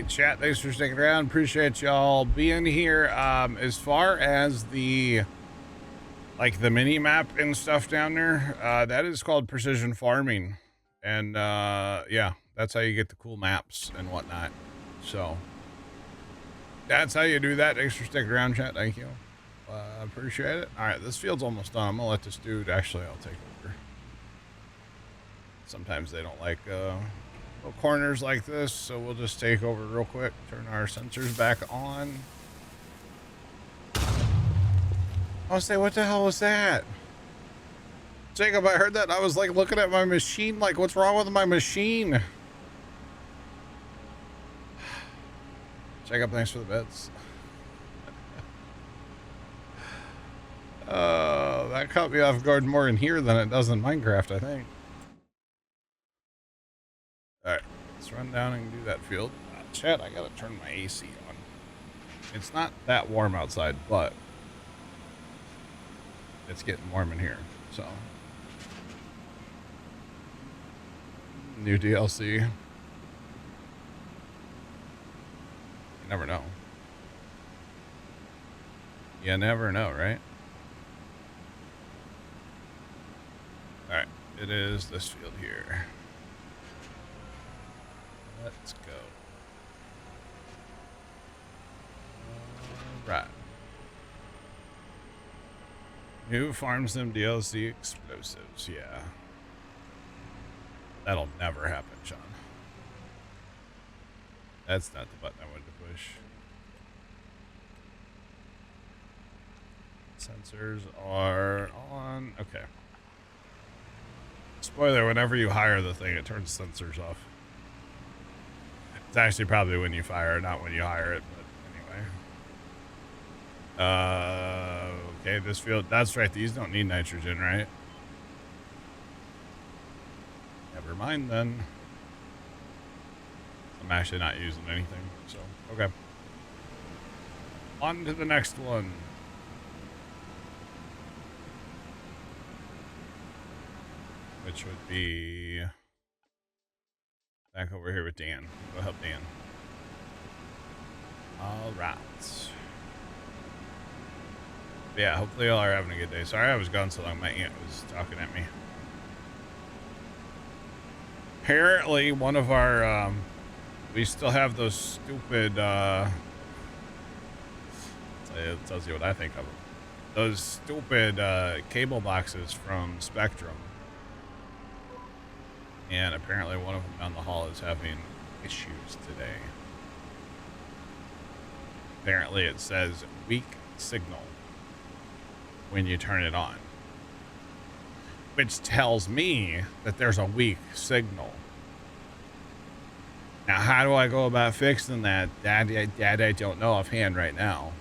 chat, thanks for sticking around. Appreciate y'all being here. As far as the mini map and stuff down there, that is called precision farming, and yeah, that's how you get the cool maps and whatnot. So that's how you do that. Thanks for sticking around, chat. Thank you. Appreciate it. All right, this field's almost done. I'm gonna let this dude. Actually, I'll take over. Sometimes they don't like corners like this, so we'll just take over real quick. Turn our sensors back on. I'll say, what the hell was that? Jacob, I heard that and I was like looking at my machine like, what's wrong with my machine? Jacob, thanks for the bets. That caught me off guard more in here than it does in Minecraft, I think. Alright, let's run down and do that field. Chat, I gotta turn my AC on. It's not that warm outside, but it's getting warm in here, so. New DLC. You never know. You never know, right? Alright, it is this field here. Let's go. Right. New Farm Sim DLC explosives, yeah. That'll never happen, Sean. That's not the button I wanted to push. Sensors are on. Okay. Spoiler, whenever you hire the thing, it turns sensors off. It's actually probably when you fire, not when you hire it, but anyway. Okay, this field, that's right, these don't need nitrogen, right? Never mind then. I'm actually not using anything, so, okay. On to the next one. Which would be back over here with Dan. Go help Dan. All right. Yeah, hopefully y'all are having a good day. Sorry I was gone so long. My aunt was talking at me. Apparently, one of our, we still have those stupid, it tells you what I think of them. Those stupid cable boxes from Spectrum. And apparently one of them down the hall is having issues today. Apparently it says weak signal when you turn it on, which tells me that there's a weak signal. Now, how do I go about fixing that? That I don't know offhand right now.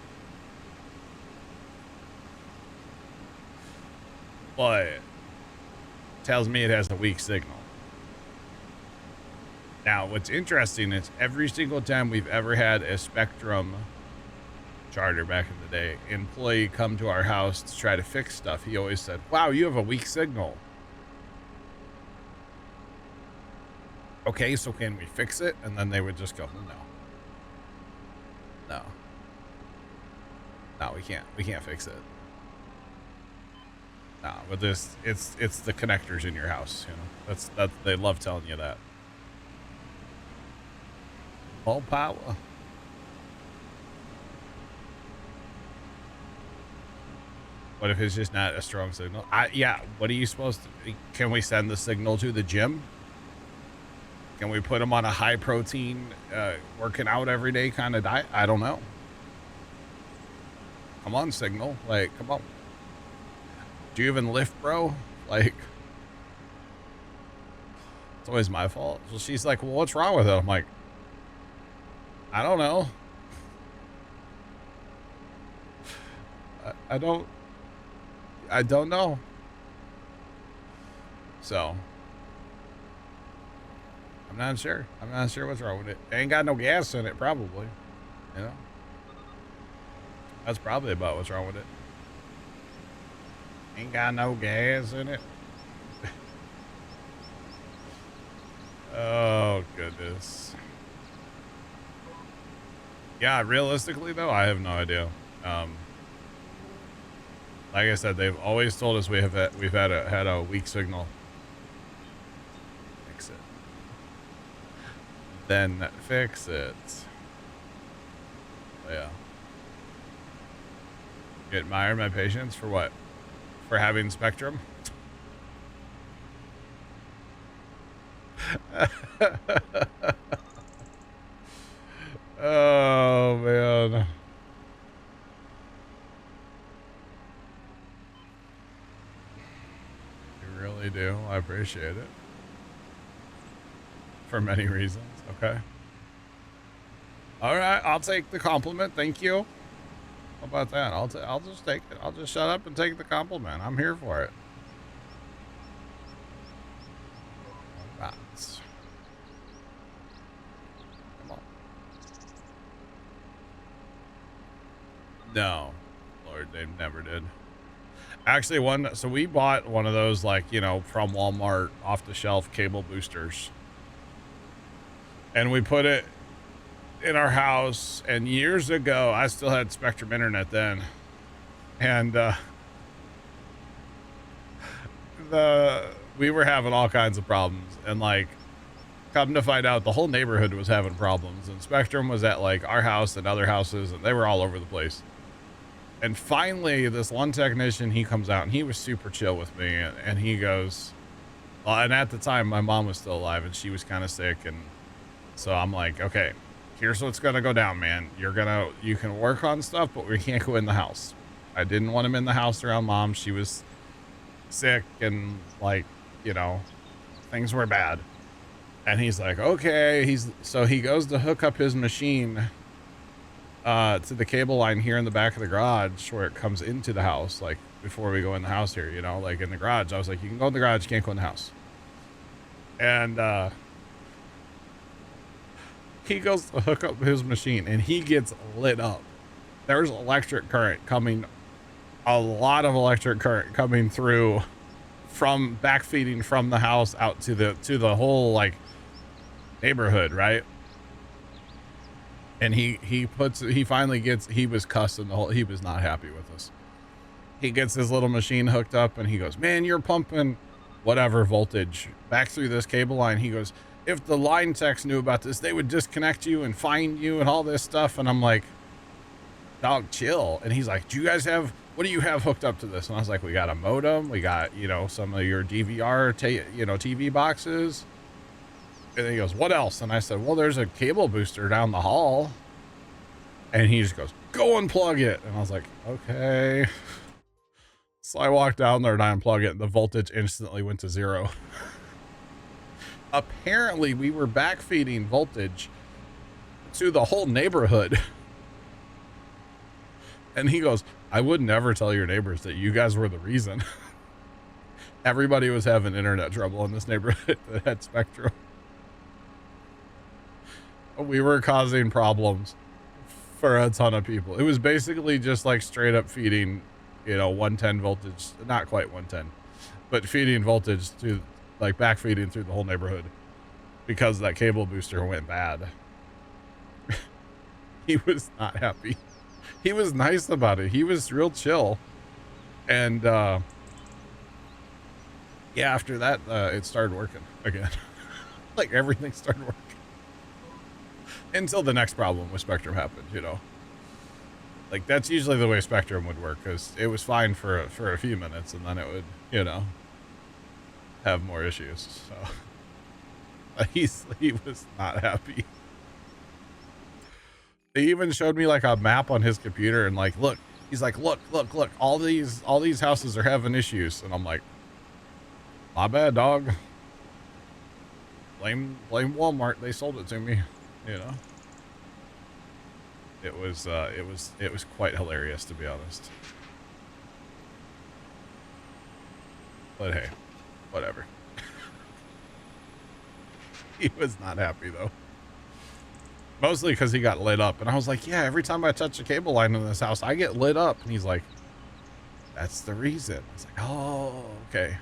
But it tells me it has a weak signal. Now, what's interesting is every single time we've ever had a Spectrum charter back in the day, employee come to our house to try to fix stuff, he always said, wow, you have a weak signal. Okay, so can we fix it? And then they would just go, no. No, we can't fix it. No, but this, it's the connectors in your house, you know. That's they love telling you that. All power. What if it's just not a strong signal? Yeah, what are you supposed to... Can we send the signal to the gym? Can we put them on a high protein, working out every day kind of diet? I don't know. Come on, signal. Like, come on. Do you even lift, bro? Like, it's always my fault. So she's like, well, what's wrong with it? I'm like, I don't know. I don't know. So I'm not sure. I'm not sure what's wrong with it. Ain't got no gas in it, probably. You know? That's probably about what's wrong with it. Ain't got no gas in it. Oh, goodness. Yeah, realistically though, I have no idea. Like I said, they've always told us we've had a weak signal. Fix it. Then fix it. Yeah. You admire my patience for what? For having Spectrum? Oh man. You really do. I appreciate it. For many reasons. Okay. All right, I'll take the compliment. Thank you. How about that? I'll just take it. I'll just shut up and take the compliment. I'm here for it. All right. Come on. No. Lord, they never did. Actually, so we bought one of those, like, you know, from Walmart off the shelf cable boosters. And we put it in our house, and years ago, I still had Spectrum internet then. And, we were having all kinds of problems, and like, come to find out the whole neighborhood was having problems, and Spectrum was at like our house and other houses, and they were all over the place. And finally, this one technician, he comes out and he was super chill with me, and he goes, and at the time my mom was still alive and she was kind of sick, and so I'm like, okay, here's what's gonna go down, man. You can work on stuff, but we can't go in the house. I didn't want him in the house around mom. She was sick and like, you know, things were bad. And he's like, okay. So he goes to hook up his machine to the cable line here in the back of the garage where it comes into the house, like before we go in the house here, you know, like in the garage. I was like, you can go in the garage, you can't go in the house. And he goes to hook up his machine and he gets lit up. There's electric current coming, a lot of electric current coming through from backfeeding from the house out to the whole like neighborhood, right? And he was cussing he was not happy with us. He gets his little machine hooked up and he goes, man, you're pumping whatever voltage back through this cable line. He goes, if the line techs knew about this, they would disconnect you and find you and all this stuff. And I'm like, dog, chill. And he's like, what do you have hooked up to this? And I was like, we got a modem. We got, you know, some of your DVR, TV boxes. And he goes, what else? And I said, well, there's a cable booster down the hall. And he just goes, go unplug it. And I was like, okay. So I walked down there and I unplugged it and the voltage instantly went to 0. Apparently we were backfeeding voltage to the whole neighborhood. And he goes, I would never tell your neighbors that you guys were the reason. Everybody was having internet trouble in this neighborhood that had Spectrum. We were causing problems for a ton of people. It was basically just like straight up feeding, you know, 110 voltage, not quite 110, but feeding voltage to like backfeeding through the whole neighborhood because that cable booster went bad. He was not happy. He was nice about it. He was real chill. And, yeah, after that, it started working again. Like everything started working. Until the next problem with Spectrum happened, you know. Like that's usually the way Spectrum would work, because it was fine for a few minutes and then it would, you know, have more issues. So he was not happy. He even showed me like a map on his computer and like, look, he's like, look, all these houses are having issues. And I'm like, my bad, dog. Blame Walmart. They sold it to me. You know, it was quite hilarious, to be honest. But hey, whatever. He was not happy though. Mostly because he got lit up. And I was like, yeah, every time I touch a cable line in this house, I get lit up. And he's like, that's the reason. I was like, oh, okay.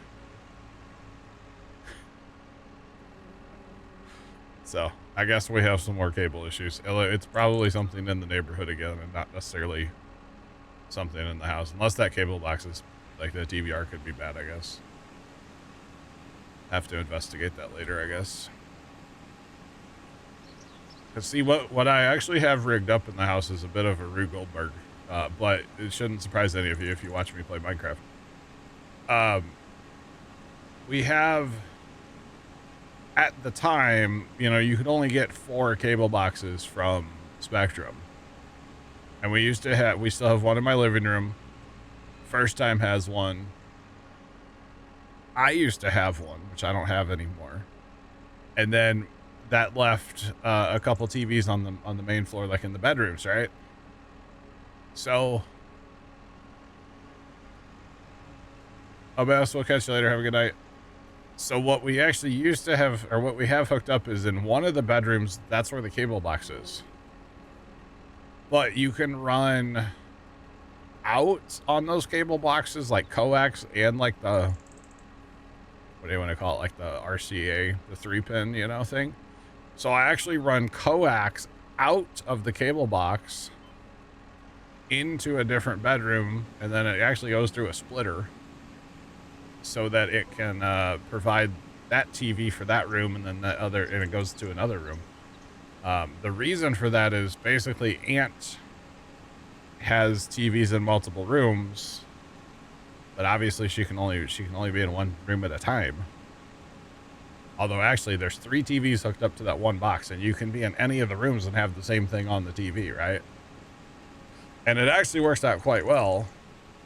So I guess we have some more cable issues. It's probably something in the neighborhood again and not necessarily something in the house. Unless that cable box is, like, the DVR could be bad, I guess. Have to investigate that later, I guess. Cause see, what I actually have rigged up in the house is a bit of a Rube Goldberg. But it shouldn't surprise any of you if you watch me play Minecraft. We have... At the time, you know, you could only get 4 cable boxes from Spectrum. And we still have one in my living room. First Time has one. I used to have one, which I don't have anymore. And then that left a couple TVs on the main floor, like in the bedrooms, right? So, Bess, we'll catch you later. Have a good night. So what we actually used to have, or what we have hooked up, is in one of the bedrooms. That's where the cable box is. But you can run out on those cable boxes, like coax and like the, what do you want to call it? Like the RCA, the 3-pin, you know, thing. So I actually run coax out of the cable box into a different bedroom, and then it actually goes through a splitter so that it can provide that TV for that room, and then that other, and it goes to another room. The reason for that is basically Aunt has TVs in multiple rooms, but obviously she can only be in one room at a time. Although actually there's 3 TVs hooked up to that one box, and you can be in any of the rooms and have the same thing on the TV, right? And it actually works out quite well,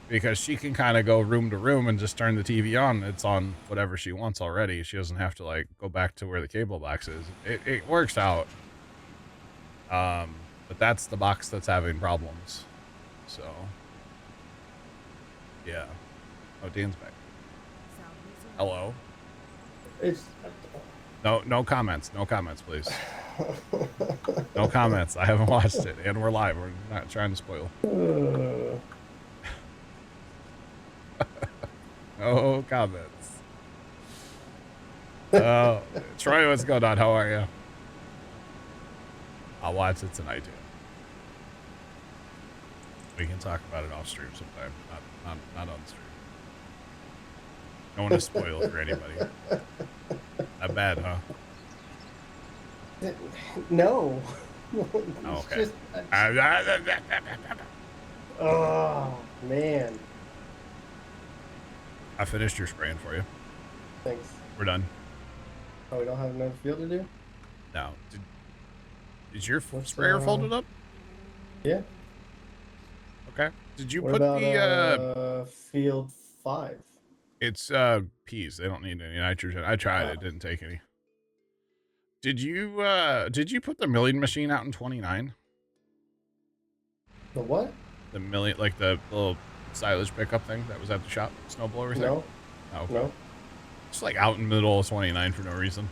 because she can kind of go room to room and just turn the TV on. It's on whatever she wants already. She doesn't have to, like, go back to where the cable box is. It works out. But that's the box that's having problems. So, yeah. Oh, Dan's back. Hello? No comments. No comments, please. No comments. I haven't watched it, and we're live. We're not trying to spoil. No comments. Troy, what's going on? How are you? I'll watch it tonight, too. We can talk about it off stream sometime, not on stream. Don't want to spoil it for anybody. Not bad, huh? No. Oh, okay. Oh, man. I finished your spraying for you. Thanks. We're done. Oh, we don't have another field to do? No. Is your sprayer folded up? Yeah. Okay. Did you what put about, the field 5? It's peas. They don't need any nitrogen. I tried it, didn't take any. Did you put the milling machine out in 29? The what? The milling, like the little silage pickup thing that was at the shop, snowblower thing? No. Oh, okay. No. It's like out in the middle of 29 for no reason.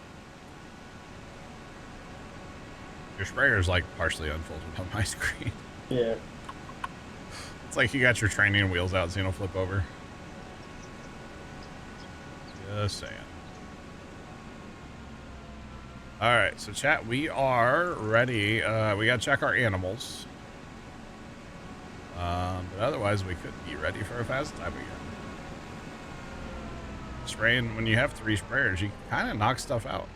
Your sprayer's like partially unfolded on my screen. Yeah. It's like you got your training wheels out so you don't flip over. Just saying. All right, so chat, we are ready. We got to check our animals. But otherwise, we could be ready for a fast time again. Spraying, when you have 3 sprayers, you can kind of knock stuff out.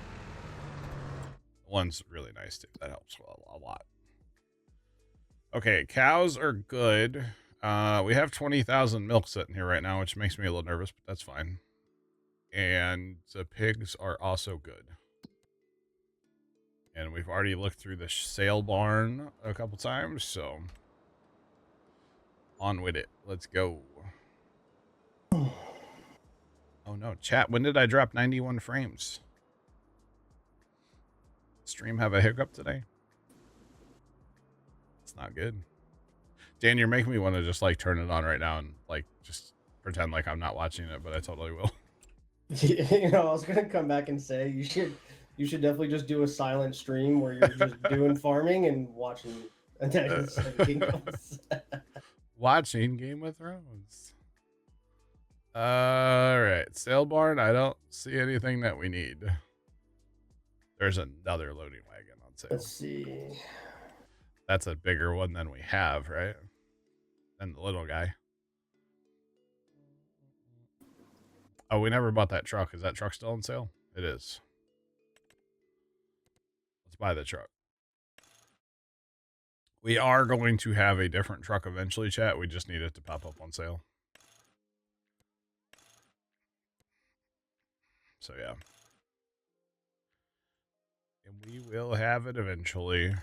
One's really nice, too. That helps a lot. Okay, cows are good. We have 20,000 milk sitting here right now, which makes me a little nervous, but that's fine. And the pigs are also good. And we've already looked through the sale barn a couple times, so on with it. Let's go. Oh no, chat, when did I drop 91 frames? Stream have a hiccup today? It's not good. Dan, you're making me want to just like turn it on right now and like just pretend like I'm not watching it, but I totally will. You know, I was gonna come back and say you should definitely just do a silent stream where you're just doing farming and watching Kingdoms. Watching Game of Thrones. All right, sale barn. I don't see anything that we need. There's another loading wagon on sale. Let's see. That's a bigger one than we have, right? Than the little guy. Oh, we never bought that truck. Is that truck still on sale? It is. Let's buy the truck. We are going to have a different truck eventually, chat. We just need it to pop up on sale. So, yeah. And we will have it eventually.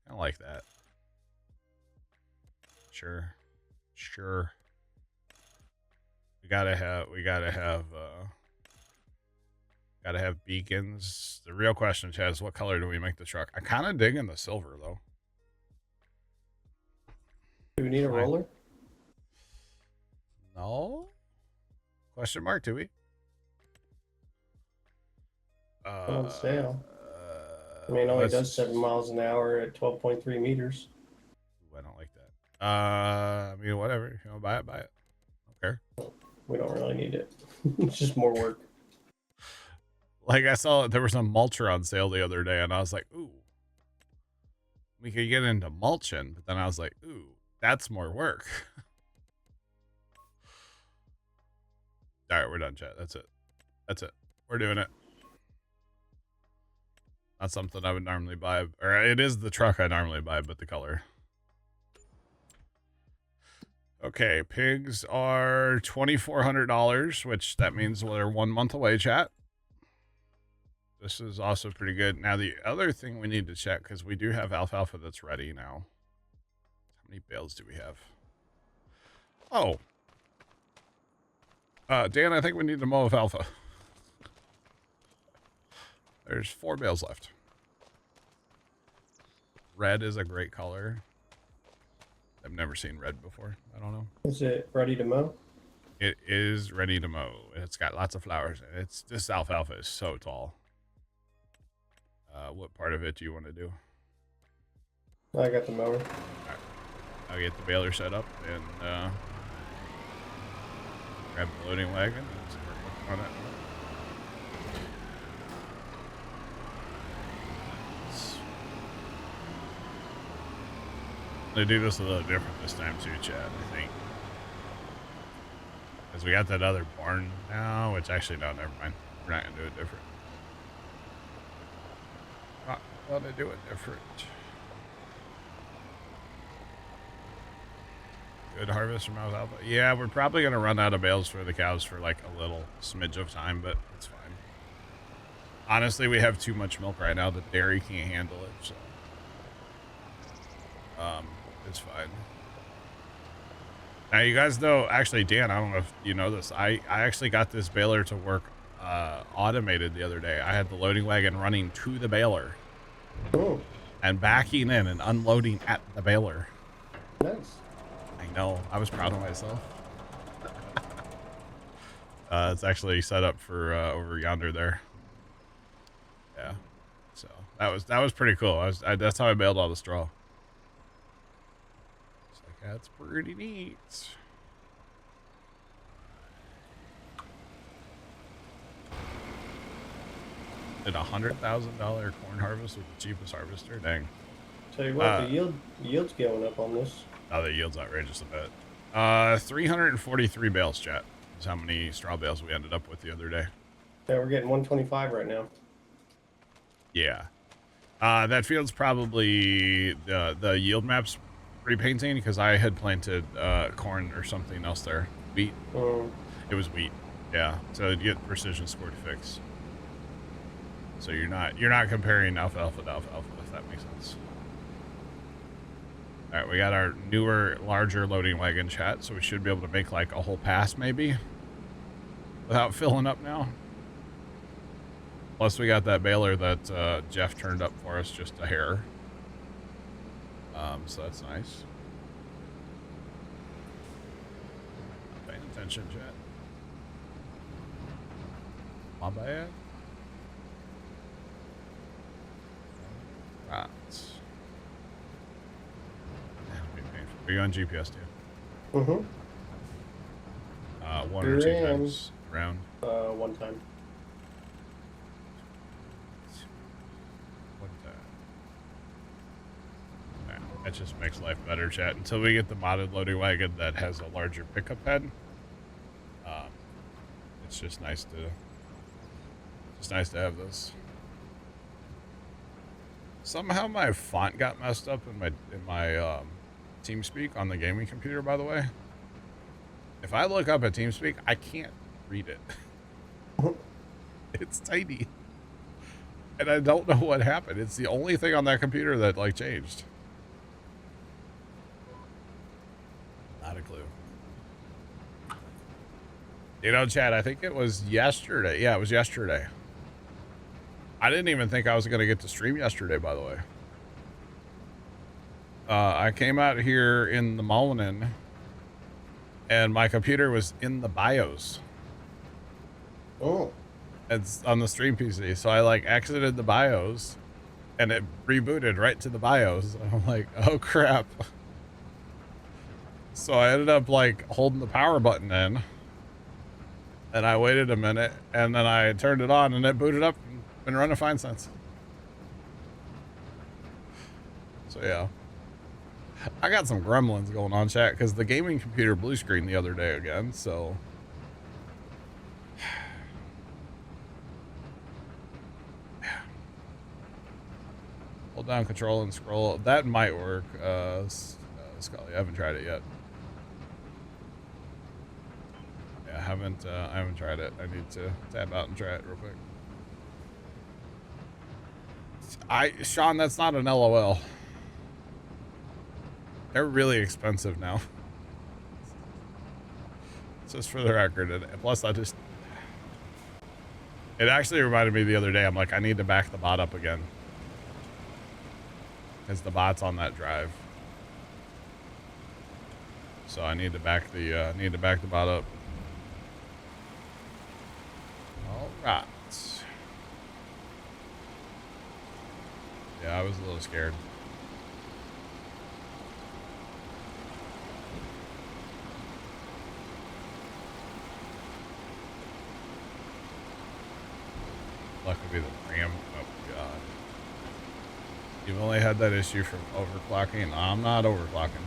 I like that. Sure. Sure. We gotta have beacons. The real question, Chad, is what color do we make the truck? I kind of dig in the silver, though. Do we need a roller? No? Question mark, do we? On sale. I mean, it only does 7 miles an hour at 12.3 meters. I don't like that. I mean, whatever. If you want to buy it, buy it. Okay. We don't really need it. It's just more work. Like, I saw there was a mulcher on sale the other day, and I was like, ooh. We could get into mulching, but then I was like, ooh, that's more work. All right, we're done, chat. That's it. That's it. We're doing it. Not something I would normally buy. Or it is the truck I normally buy, but the color. Okay, pigs are $2,400, which that means they're 1 month away, chat. This is also pretty good. Now, the other thing we need to check, because we do have alfalfa that's ready now. How many bales do we have? Oh. Dan, I think we need to mow alfalfa. There's 4 bales left. Red is a great color. I've never seen red before. I don't know. Is it ready to mow? It is ready to mow. It's got lots of flowers. This alfalfa is so tall. What part of it do you want to do? I got the mower. All right. I'll get the baler set up and grab the loading wagon and start working on it. They do this a little different this time too, Chad, I think. Because we got that other barn now, which actually, no, never mind. We're not going to do it different. Not going to do it different. Good harvest from alfalfa. Yeah, we're probably going to run out of bales for the cows for like a little smidge of time, but it's fine. Honestly, we have too much milk right now. The dairy can't handle it, so it's fine. Now, you guys know, actually, Dan, I don't know if you know this. I actually got this baler to work automated the other day. I had the loading wagon running to the baler. Oh. And backing in and unloading at the baler. Nice. I know. I was proud of myself. It's actually set up for over yonder there. Yeah. So that was pretty cool. That's how I baled all the straw. It's like, that's pretty neat. Did $100,000 corn harvest with the cheapest harvester? Dang. Tell you what, the yield's going up on this. Oh, the yield's outrageous a bit. 343 bales, chat. Is how many straw bales we ended up with the other day. Yeah, we're getting 125 right now. Yeah. That field's probably the yield map's repainting because I had planted corn or something else there. Wheat. It was wheat. Yeah. So you get precision score to fix. So you're not comparing alfalfa to alfalfa, if that makes sense. All right, we got our newer, larger loading wagon, chat, so we should be able to make like a whole pass maybe without filling up now. Plus, we got that baler that Jeff turned up for us, just a hair. So that's nice. Not paying attention, chat. My bad. Right. That'll be painful. Are you on GPS too? Mm-hmm. One or two times around. One time. That just makes life better, chat. Until we get the modded loading wagon that has a larger pickup head, it's just nice to have this. Somehow my font got messed up in my TeamSpeak on the gaming computer. By the way, if I look up at TeamSpeak, I can't read it. It's tiny, and I don't know what happened. It's the only thing on that computer that like changed. Not a clue. You know, Chad, I think it was yesterday. Yeah, it was yesterday. I didn't even think I was going to get to stream yesterday, by the way. I came out here in the morning, and my computer was in the BIOS. Oh. It's on the stream PC. So I, like, exited the BIOS, and it rebooted right to the BIOS. I'm like, oh, crap. So I ended up, like, holding the power button in. And I waited a minute, and then I turned it on, and it booted up and been running fine since. So, yeah. I got some gremlins going on, chat, because the gaming computer blue screened the other day again, so... Hold down control and scroll. That might work, Scully. I haven't tried it yet. I haven't tried it. I need to tab out and try it real quick. Sean, that's not an LOL. They're really expensive now. Just for the record, and plus it actually reminded me the other day. I'm like, I need to back the bot up again, because the bot's on that drive. So I need to back the bot up. All right. Yeah, I was a little scared. Luck would be the RAM. Oh god. You've only had that issue from overclocking? No, I'm not overclocking.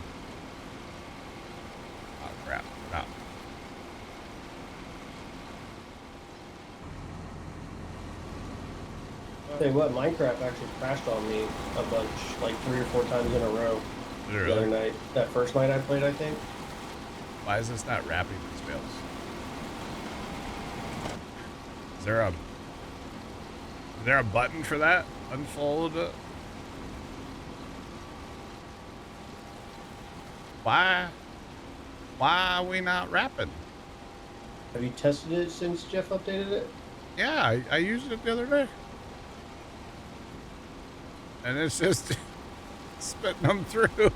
Oh crap. No. Tell you what, Minecraft actually crashed on me a bunch, like 3 or 4 times in a row. The other night. That first night I played, I think. Why is this not wrapping these bales? Is there a button for that? Unfold it. Why are we not wrapping? Have you tested it since Jeff updated it? Yeah, I used it the other day. And it's just spitting them through. Did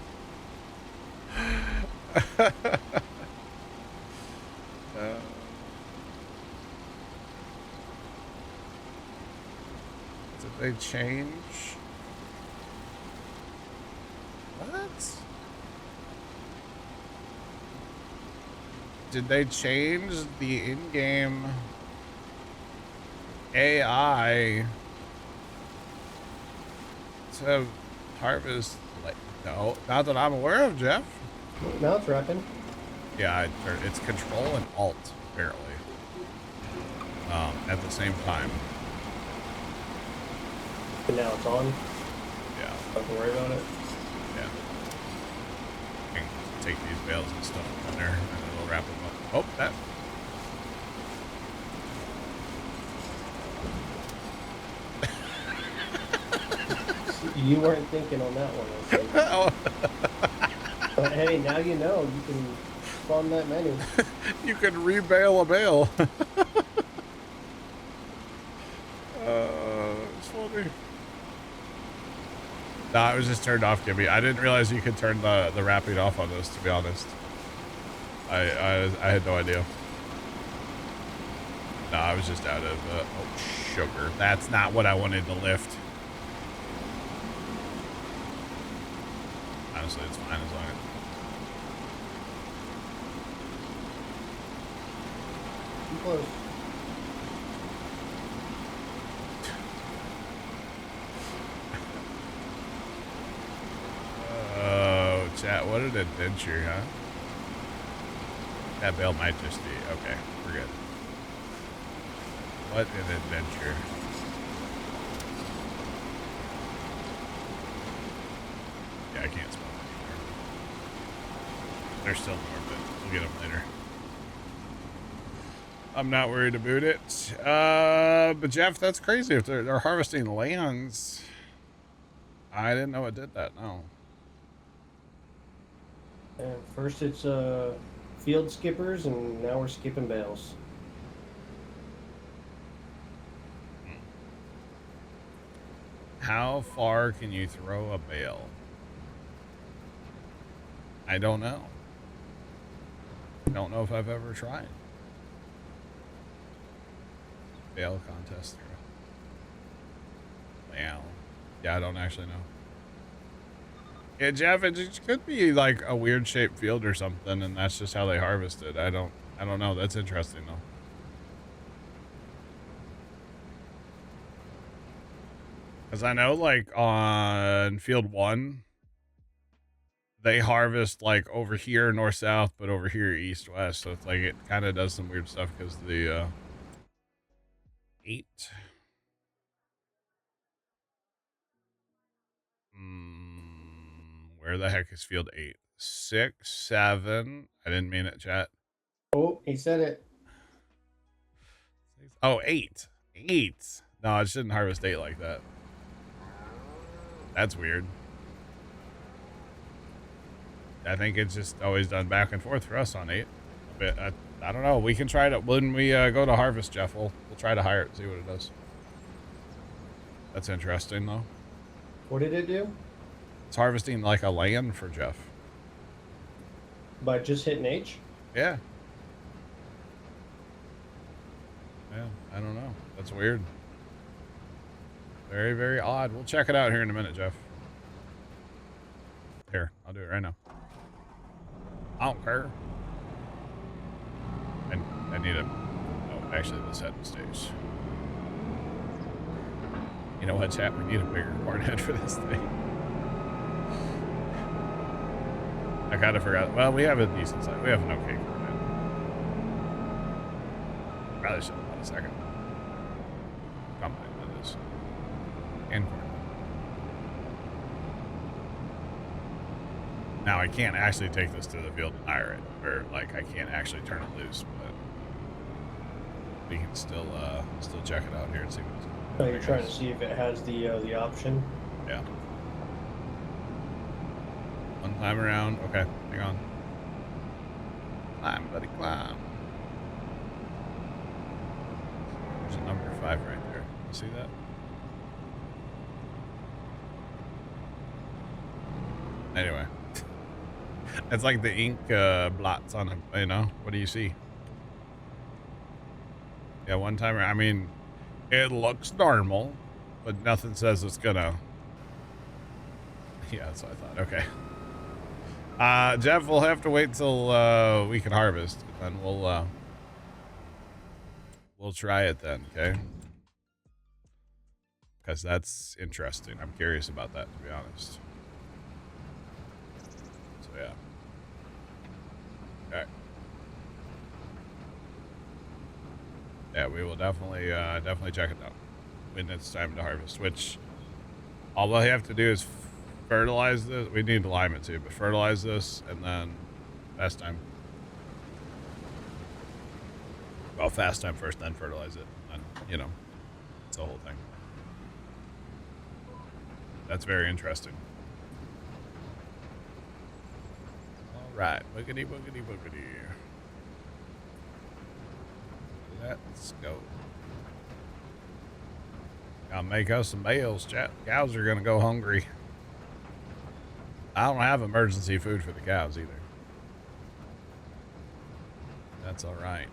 they change? What? Did they change the in-game AI to harvest? Like, no, not that I'm aware of, Jeff. Now it's wrapping. Yeah, it's Control and Alt apparently. At the same time. And now it's on. Yeah. Don't worry about it. Yeah. I can take these bales and stuff in there, and then we'll wrap them up. Oh, that. You weren't thinking on that one, I think. But hey, now you know. You can spawn that menu. You can rebale a bale. It's funny. Nah, it was just turned off, Gibby. I didn't realize you could turn the wrapping off on this, to be honest. I had no idea. Nah, I was just out of, oh, sugar. That's not what I wanted to lift. Honestly, it's fine as long as... Too close. what an adventure, huh? That bale might just be okay. We're good. What an adventure. Yeah, I can't spell it anymore. They're still north, but we'll get them later. I'm not worried about it. But Jeff, that's crazy. If they're harvesting lands, I didn't know it did that. No. And first it's field skippers, and now we're skipping bales. How far can you throw a bale? I don't know. I don't know if I've ever tried. Bale contest throw. Wow. Yeah, I don't actually know. Yeah, Jeff, it just could be like a weird shaped field or something, and that's just how they harvest it. I don't know. That's interesting though. Because I know, like, on field 1, they harvest, like, over here north-south, but over here east-west. So it's like it kind of does some weird stuff because the 8. Where the heck is field 8? 6, 7. I didn't mean it, chat. Oh, he said it. Oh, 8. 8. No, I shouldn't harvest 8 like that. That's weird. I think it's just always done back and forth for us on 8. A bit. I don't know. We can try it when we go to harvest, Jeff. We'll try to hire it and see what it does. That's interesting, though. What did it do? It's harvesting like a land for Jeff. By just hitting H? Yeah. Yeah, I don't know. That's weird. Very, very odd. We'll check it out here in a minute, Jeff. Here, I'll do it right now. I don't care. I need a... Oh, actually, let's head to stage. You know what, chat? We need a bigger barn head for this thing. I kind of forgot. Well, we have a decent size. We have an okay barn head. Probably should have bought a second. Combine that is. And corn. Now, I can't actually take this to the field and hire it. Or, like, I can't actually turn it loose, but we can still check it out here and see what it's. Oh, you're trying to see if it has the option? Yeah. One time around. Okay, hang on. Climb, buddy, climb. There's a number 5 right there. You see that? Anyway. It's like the ink blots on it, you know? What do you see? Yeah, one time, I mean, it looks normal, but nothing says it's gonna... Yeah, that's what I thought. Okay. Jeff, we'll have to wait till we can harvest, and we'll try it then, okay? Because that's interesting. I'm curious about that, to be honest. So, yeah. Okay. Yeah, we will definitely check it out when it's time to harvest, which all we have to do is fertilize this. We need to lime it too, but fertilize this and then fast time. Well, fast time first, then fertilize it. And, you know, it's the whole thing. That's very interesting. All right, boogity, boogity, boogity. Let's go. Gotta make us some bales, chat. Cows are gonna go hungry. I don't have emergency food for the cows either. That's all right.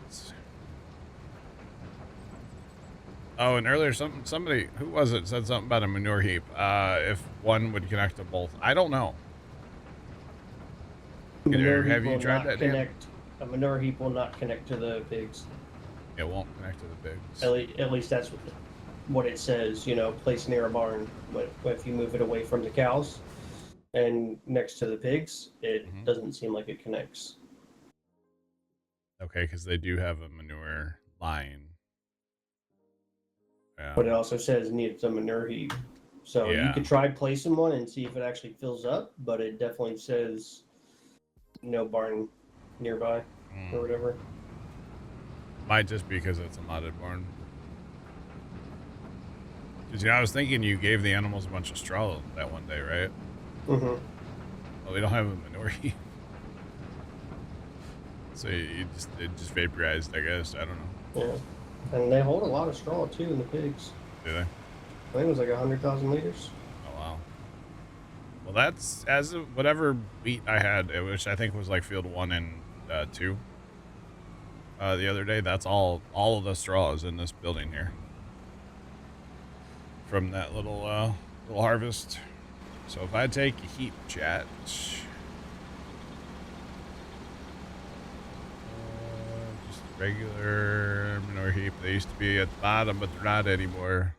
Oh, and earlier somebody, who was it, said something about a manure heap. If one would connect to both. I don't know. Have you tried that, Dan? A manure heap will not connect to the pigs. It won't connect to the pigs. At least that's what it says, you know, placed near a barn. But if you move it away from the cows, and next to the pigs, it Mhm. doesn't seem like it connects. Okay, because they do have a manure line. Yeah. But it also says needs a manure heap. So you Yeah. could try placing one and see if it actually fills up, but it definitely says no barn nearby or whatever. Might just be because it's a modded barn. Because, I was thinking you gave the animals a bunch of straw that one day, right? Mm-hmm. Well, we don't have a manure heap. So it just vaporized, I guess. I don't know. Yeah. And they hold a lot of straw, too, in the pigs. Do they? I think it was like 100,000 liters. Oh, wow. Well, that's as of whatever wheat I had, which I think was like field 1 and 2. The other day, that's all of the straws in this building here. From that little harvest. So if I take a heap, chat, just regular manure heap. They used to be at the bottom, but they're not anymore.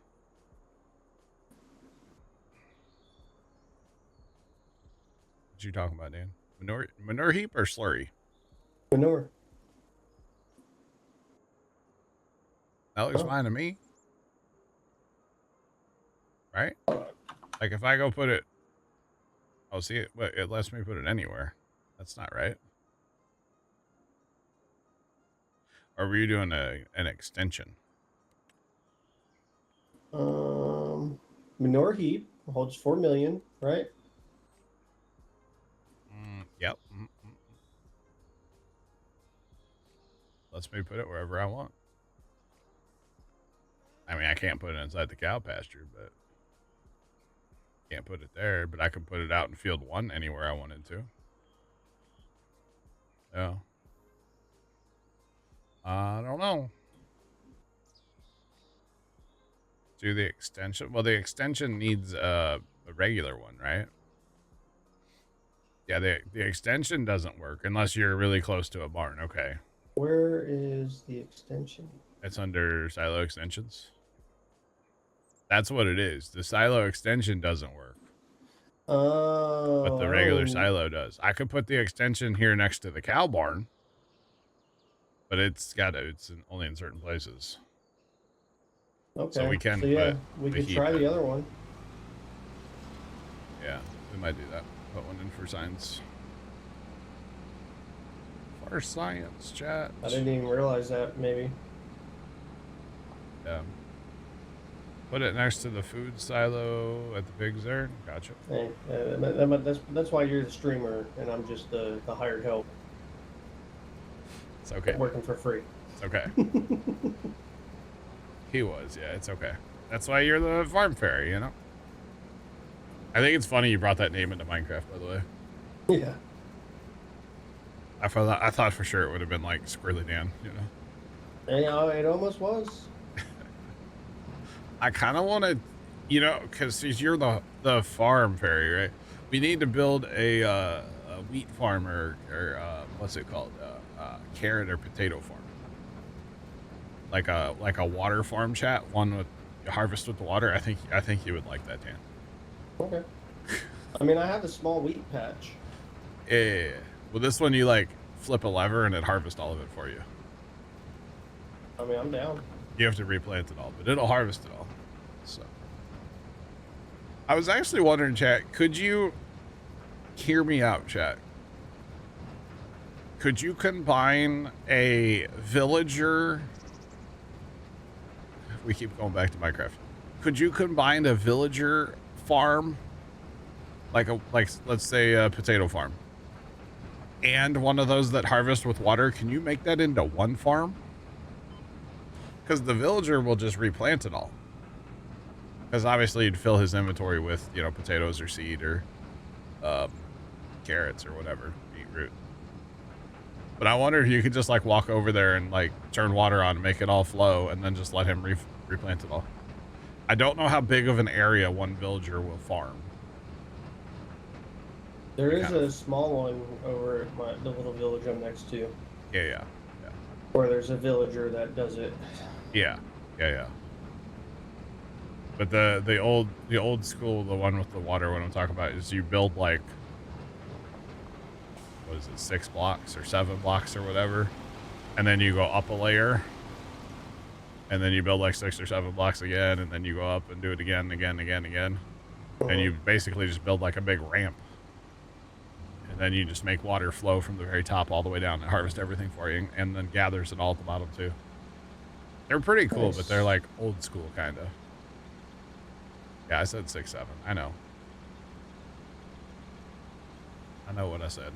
What you talking about, Dan? Manure heap or slurry? Manure. That looks Oh. fine to me. Right? Like if I go put it, oh, see it, but it lets me put it anywhere. That's not right. Or were you doing an extension? Manure heap holds 4 million, right? Yep. Lets me put it wherever I want. I mean, I can't put it inside the cow pasture, but can't put it there. But I can put it out in field 1 anywhere I wanted to. Yeah. I don't know. Do the extension? Well, the extension needs a regular one, right? Yeah, the extension doesn't work unless you're really close to a barn. Okay. Where is the extension? It's under silo extensions. That's what it is. The silo extension doesn't work. Oh. But the regular silo does. I could put the extension here next to the cow barn, but it's only in certain places. Okay. So we can we could try the other one. Yeah, we might do that. Put one in for science. For science, chat. I didn't even realize that, maybe. Yeah. Put it next to the food silo at the pigs there. Gotcha. Hey, that's why you're the streamer and I'm just the hired help. It's okay. Working for free. It's okay. He was, yeah, it's okay. That's why you're the farm fairy, you know? I think it's funny you brought that name into Minecraft, by the way. Yeah. I thought for sure it would have been like Squirrely Dan, you know? And it almost was. I kind of want to, you know, because you're the farm fairy, right? We need to build a wheat farm or what's it called? Carrot or potato farm. Like a water farm, chat. One with harvest with the water. I think you would like that, Dan. Okay. I mean, I have a small wheat patch. Yeah. Well, this one you like flip a lever and it harvests all of it for you. I mean, I'm down. You have to replant it all, but it'll harvest it all. So, I was actually wondering, chat, could you hear me out, chat? Could you combine a villager? We keep going back to Minecraft. Could you combine a villager farm, like let's say a potato farm, and one of those that harvest with water? Can you make that into one farm? Because the villager will just replant it all. Because obviously you'd fill his inventory with, you know, potatoes or seed or carrots or whatever, beetroot. But I wonder if you could just like walk over there and like turn water on, make it all flow, and then just let him replant it all. I don't know how big of an area one villager will farm. There is a small one over at the little village I'm next to. Yeah. Where there's a villager that does it. Yeah. But the old school, the one with the water, what I'm talking about is you build like, what is it, 6 blocks or 7 blocks or whatever, and then you go up a layer, and then you build like 6 or 7 blocks again, and then you go up and do it again, and you basically just build like a big ramp, and then you just make water flow from the very top all the way down and harvest everything for you, and then gathers it all at the bottom too. They're pretty cool, Nice. but they're like old school kind of. Yeah, I said 6, 7. I know what I said.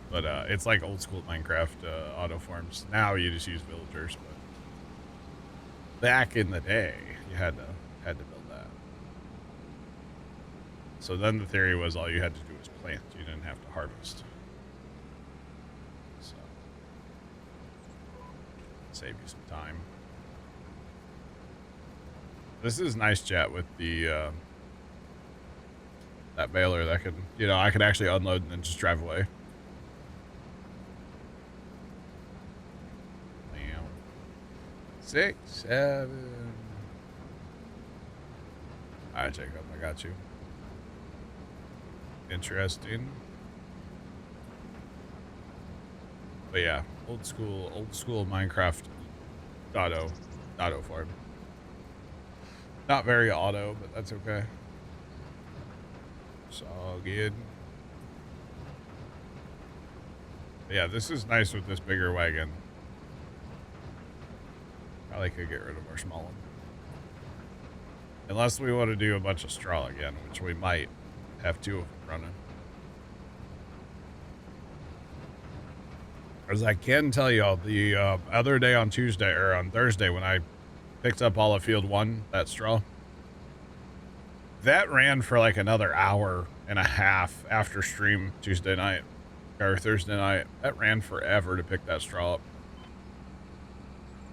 But it's like old school Minecraft auto farms. Now you just use villagers, but back in the day, you had to build that. So then the theory was all you had to do was plant. You didn't have to harvest. So save you some time. This is nice, chat, with the that baler that could, I could actually unload and then just drive away. 6, 7. All right, Jacob, I got you. Interesting. But yeah, old school Minecraft auto farm. Not very auto, but that's okay. It's all good. But yeah, this is nice with this bigger wagon. Probably could get rid of our small one. Unless we want to do a bunch of straw again, which we might have 2 of them running. As I can tell y'all, the other day on Tuesday, or on Thursday, when I picked up all of field 1, that straw, that ran for like another hour and a half after stream Tuesday night, or Thursday night. That ran forever to pick that straw up.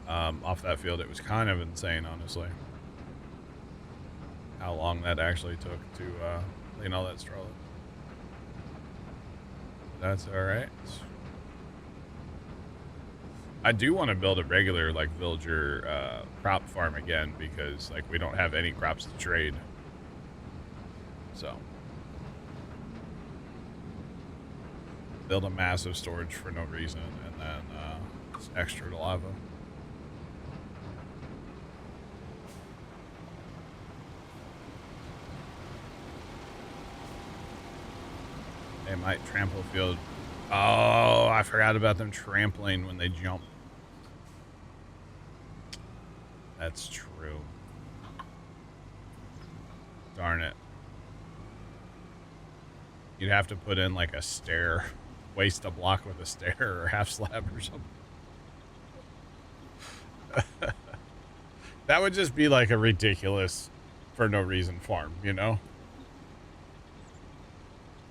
Off that field. It was kind of insane, honestly, how long that actually took to clean all that straw up. That's all right. I do want to build a regular like villager crop farm again, because like we don't have any crops to trade. So build a massive storage for no reason, and then just extra lava. They might trample field. Oh, I forgot about them trampling when they jump. That's true. Darn it. You'd have to put in like a stair. Waste a block with a stair or half slab or something. That would just be like a ridiculous for no reason farm,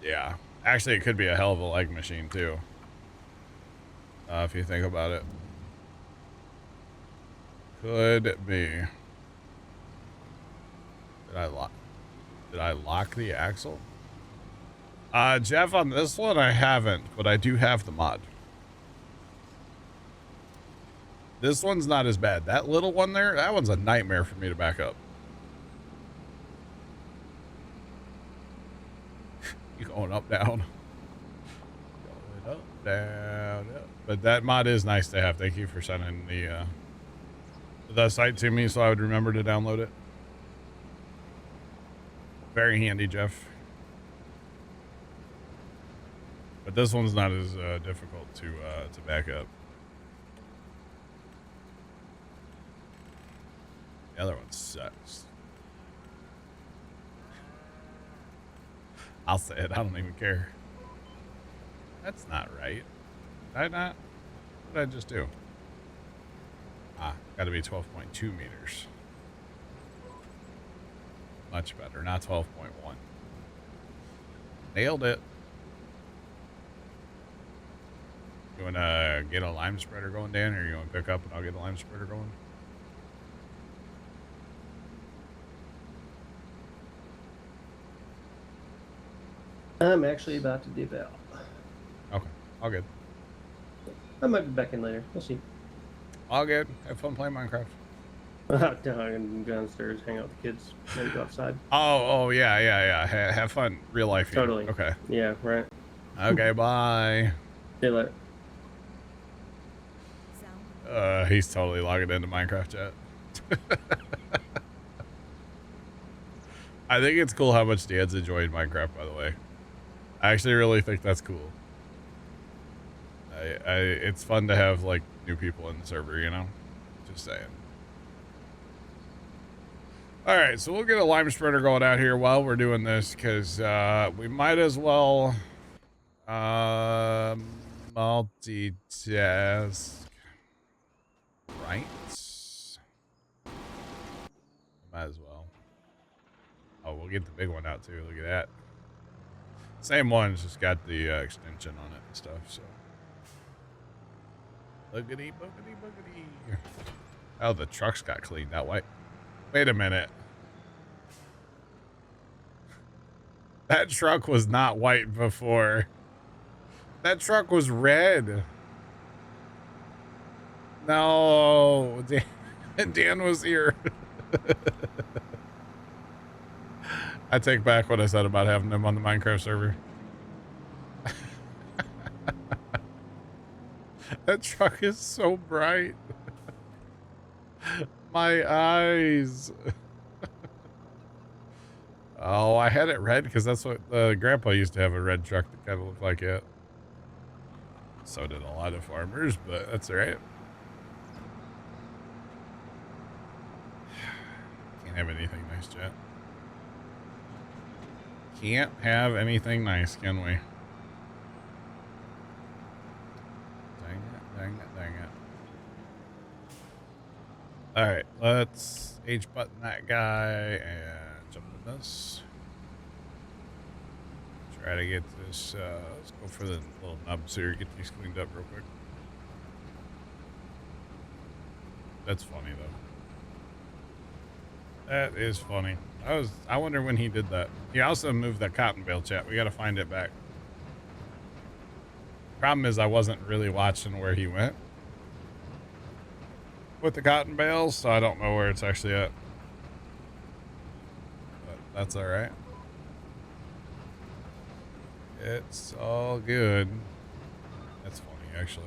Yeah. Actually, it could be a hell of a leg machine too. If you think about it. Could be. Did I lock the axle? Jeff, on this one I haven't, but I do have the mod. This one's not as bad. That little one there, that one's a nightmare for me to back up. You going up, down. Going up, down, up. But that mod is nice to have. Thank you for sending the site to me so I would remember to download it. Very handy, Jeff. But this one's not as difficult to back up. The other one sucks. I'll say it. I don't even care. That's not right. Did I not? What did I just do? Got to be 12.2 meters. Much better. Not 12.1. Nailed it. You want to get a lime spreader going, Dan, or you want to pick up and I'll get the lime spreader going? I'm actually about to dip out. Okay, all good. I might be back in later. We'll see. All good. Have fun playing Minecraft. Downstairs, hang out with the kids, maybe go outside. Oh, yeah. Have fun, real life. Totally. Okay. Yeah, right. Okay, bye. See you later. He's totally logging into Minecraft chat. I think it's cool how much Dan's enjoyed Minecraft, by the way. I actually really think that's cool. It's fun to have, like, new people in the server, you know? Just saying. All right, so we'll get a lime spreader going out here while we're doing this, because we might as well multitask, right? Might as well. Oh, we'll get the big one out, too. Look at that. Same one's just got the extension on it and stuff, so. Boogity, boogity, boogity. Oh, the trucks got cleaned out. Wait a minute. That truck was not white before. That truck was red. No, Dan was here. I take back what I said about having him on the Minecraft server. That truck is so bright. My eyes. Oh, I had it red because that's what Grandpa used to have, a red truck that kind of looked like it. So did a lot of farmers, but that's all right. Can't have anything nice, chat. Can't have anything nice, can we? Dang it. All right, let's H button that guy and jump in this. Try to get this, let's go for the little nubs here, get these cleaned up real quick. That's funny, though. That is funny. I wonder when he did that. He also moved that cotton bale, chat. We got to find it back. Problem is I wasn't really watching where he went with the cotton bales, so I don't know where it's actually at. But that's all right. It's all good. That's funny, actually.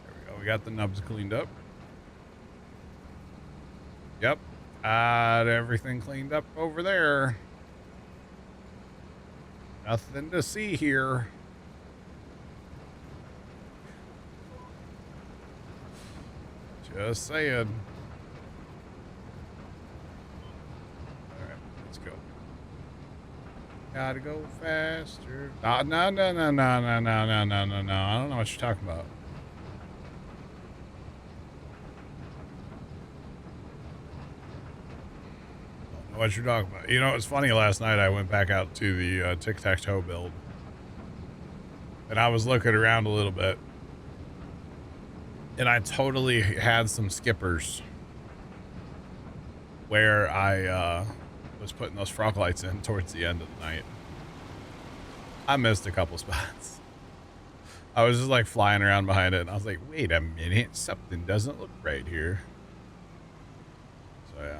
There we go. We got the nubs cleaned up. Yep. Got everything cleaned up over there. Nothing to see here. Just saying. Alright, let's go. Gotta go faster. No. I don't know what you're talking about. Don't know what you're talking about. You know, it's funny, last night I went back out to the tic-tac-toe build. And I was looking around a little bit. And I totally had some skippers where I was putting those frog lights in towards the end of the night. I missed a couple spots. I was just like flying around behind it, and I was like, wait a minute, something doesn't look right here. So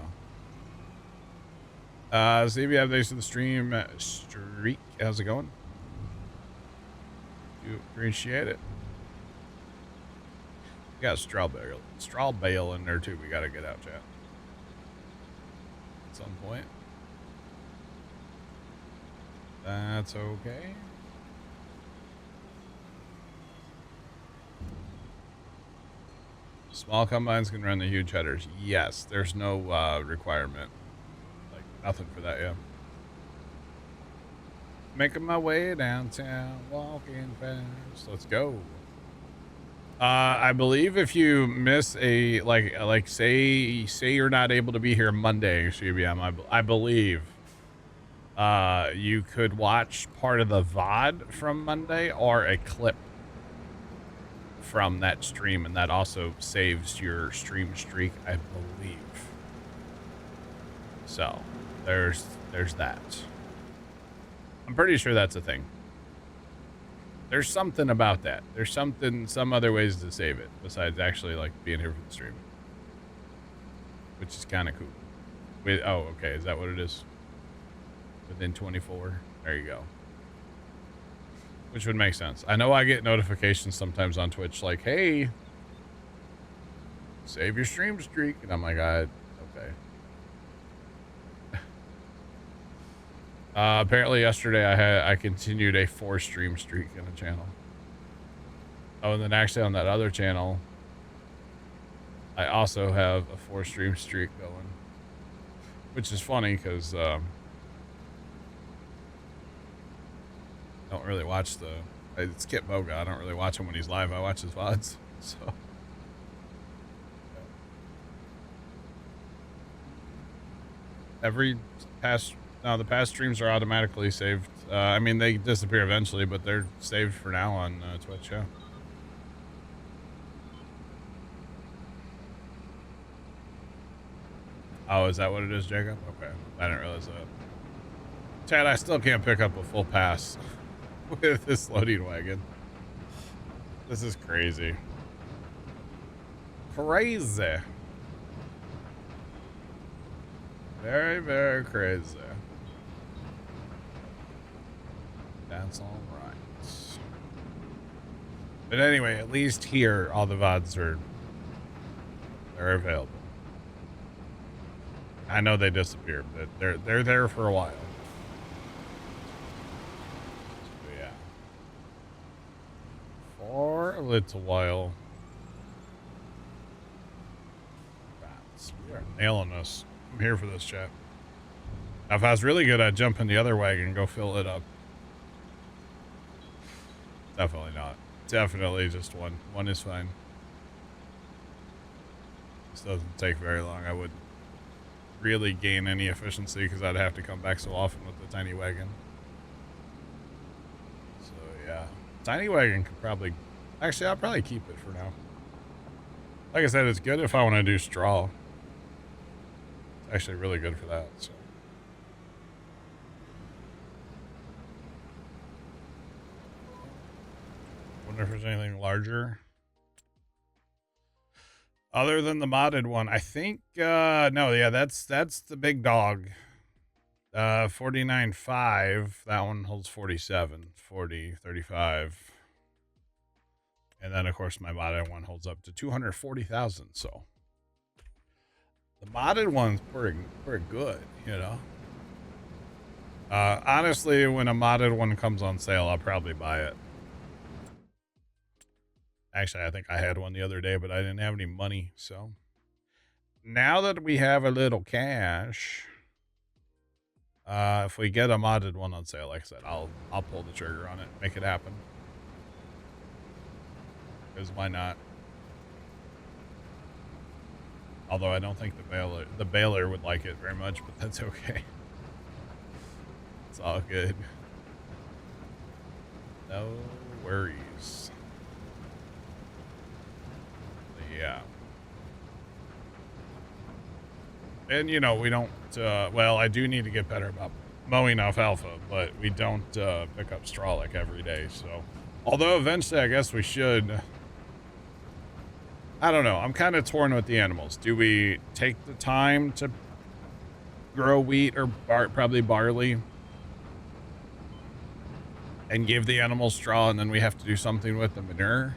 yeah. See if you have thanks to the stream streak. How's it going? Do appreciate it. We got a straw bale in there too. We got to get out, chat. At some point. That's okay. Small combines can run the huge headers. Yes, there's no requirement. Like, nothing for that, yeah. Making my way downtown, walking fast. Let's go. I believe if you miss a like say you're not able to be here Monday, CBM, I believe you could watch part of the VOD from Monday or a clip from that stream, and that also saves your stream streak, I believe. So there's that. I'm pretty sure that's a thing. There's something about that. There's some other ways to save it besides actually like being here for the stream. which is kind of cool. With, oh, okay, is that what it is? Within 24. There you go. Which would make sense. I know I get notifications sometimes on Twitch like, hey, save your stream streak. And I'm like, okay. Apparently yesterday I continued a 4 stream streak in the channel. Oh, and then actually on that other channel, I also have a 4 stream streak going, which is funny because I don't really watch it's Kit Boga. I don't really watch him when he's live. I watch his VODs. So the past streams are automatically saved. I mean, they disappear eventually, but they're saved for now on Twitch, yeah. Oh, is that what it is, Jacob? Okay. I didn't realize that. Chad, I still can't pick up a full pass with this loading wagon. This is crazy. Crazy. Very, very crazy. That's all right. But anyway, at least here, all the VODs they're available. I know they disappeared, but they're there for a while. So yeah. For a little while. We are nailing this. I'm here for this, chat. Now, if I was really good, I'd jump in the other wagon and go fill it up. Definitely not. Definitely just one. One is fine. This doesn't take very long. I wouldn't really gain any efficiency because I'd have to come back so often with the tiny wagon. So yeah, tiny wagon could probably, actually I'll probably keep it for now. Like I said, it's good if I want to do straw. It's actually really good for that. So wonder if there's anything larger other than the modded one. I think no, yeah, that's the big dog. 49.5. That one holds 47, 40, 35. And then of course my modded one holds up to 240,000. So the modded one's pretty good, you know. Honestly, when a modded one comes on sale, I'll probably buy it. Actually, I think I had one the other day, but I didn't have any money. So now that we have a little cash, if we get a modded one on sale, like I said, I'll pull the trigger on it, make it happen. Because why not? Although I don't think the baler would like it very much, but that's okay. It's all good. No worries. Yeah. And you know, we don't well, I do need to get better about mowing alfalfa, but we don't pick up straw like every day. So although eventually I guess we should. I don't know, I'm kind of torn with the animals. Do we take the time to grow wheat or probably barley and give the animals straw, and then we have to do something with the manure?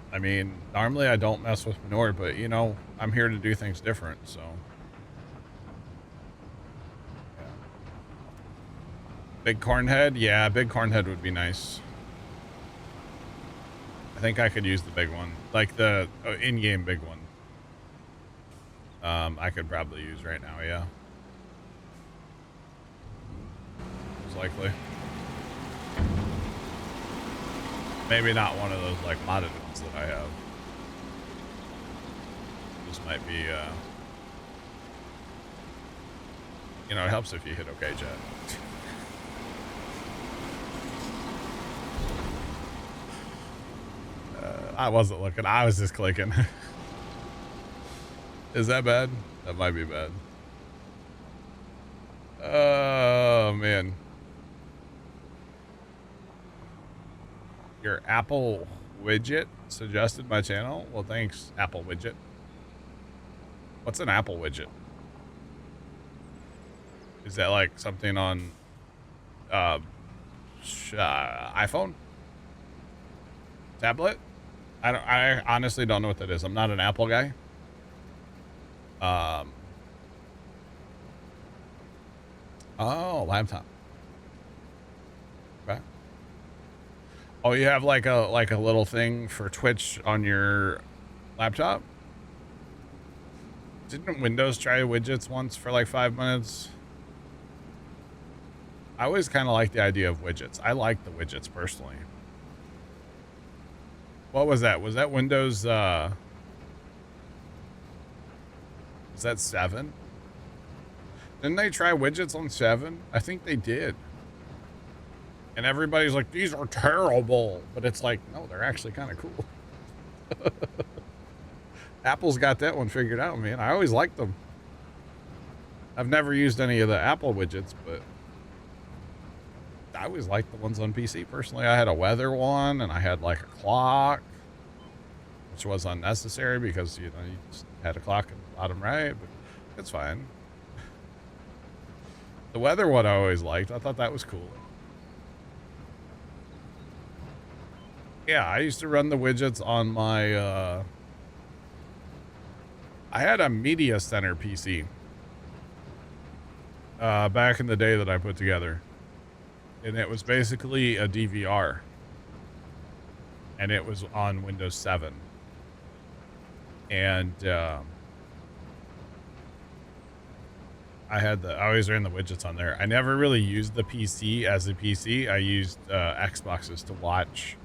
I mean, normally I don't mess with manure, but you know, I'm here to do things different, so. Yeah. Big corn head? Yeah, big corn head would be nice. I think I could use the big one, like the in-game big one. I could probably use right now, yeah. Most likely. Maybe not one of those like modded ones that I have. This might be, you know, it helps if you hit okay, chat. I wasn't looking. I was just clicking. Is that bad? That might be bad. Oh, man. Your Apple widget suggested my channel? Well, thanks, Apple widget. What's an Apple widget? Is that like something on iPhone? Tablet? I honestly don't know what that is. I'm not an Apple guy. Oh, laptop. Okay. Oh, you have like a little thing for Twitch on your laptop? Didn't Windows try widgets once for like 5 minutes? I always kind of like the idea of widgets. I like the widgets personally. What was that? Was that Windows, was that 7? Didn't they try widgets on 7? I think they did. And everybody's like, these are terrible. But it's like, no, they're actually kind of cool. Apple's got that one figured out, man. I always liked them. I've never used any of the Apple widgets, but I always liked the ones on PC. Personally, I had a weather one, and I had like a clock, which was unnecessary because, you know, you just had a clock in the bottom right, but it's fine. The weather one I always liked. I thought that was cool. Yeah, I used to run the widgets on my, I had a media center PC back in the day that I put together. And it was basically a DVR. And it was on Windows 7. And I always ran the widgets on there. I never really used the PC as a PC. I used Xboxes to watch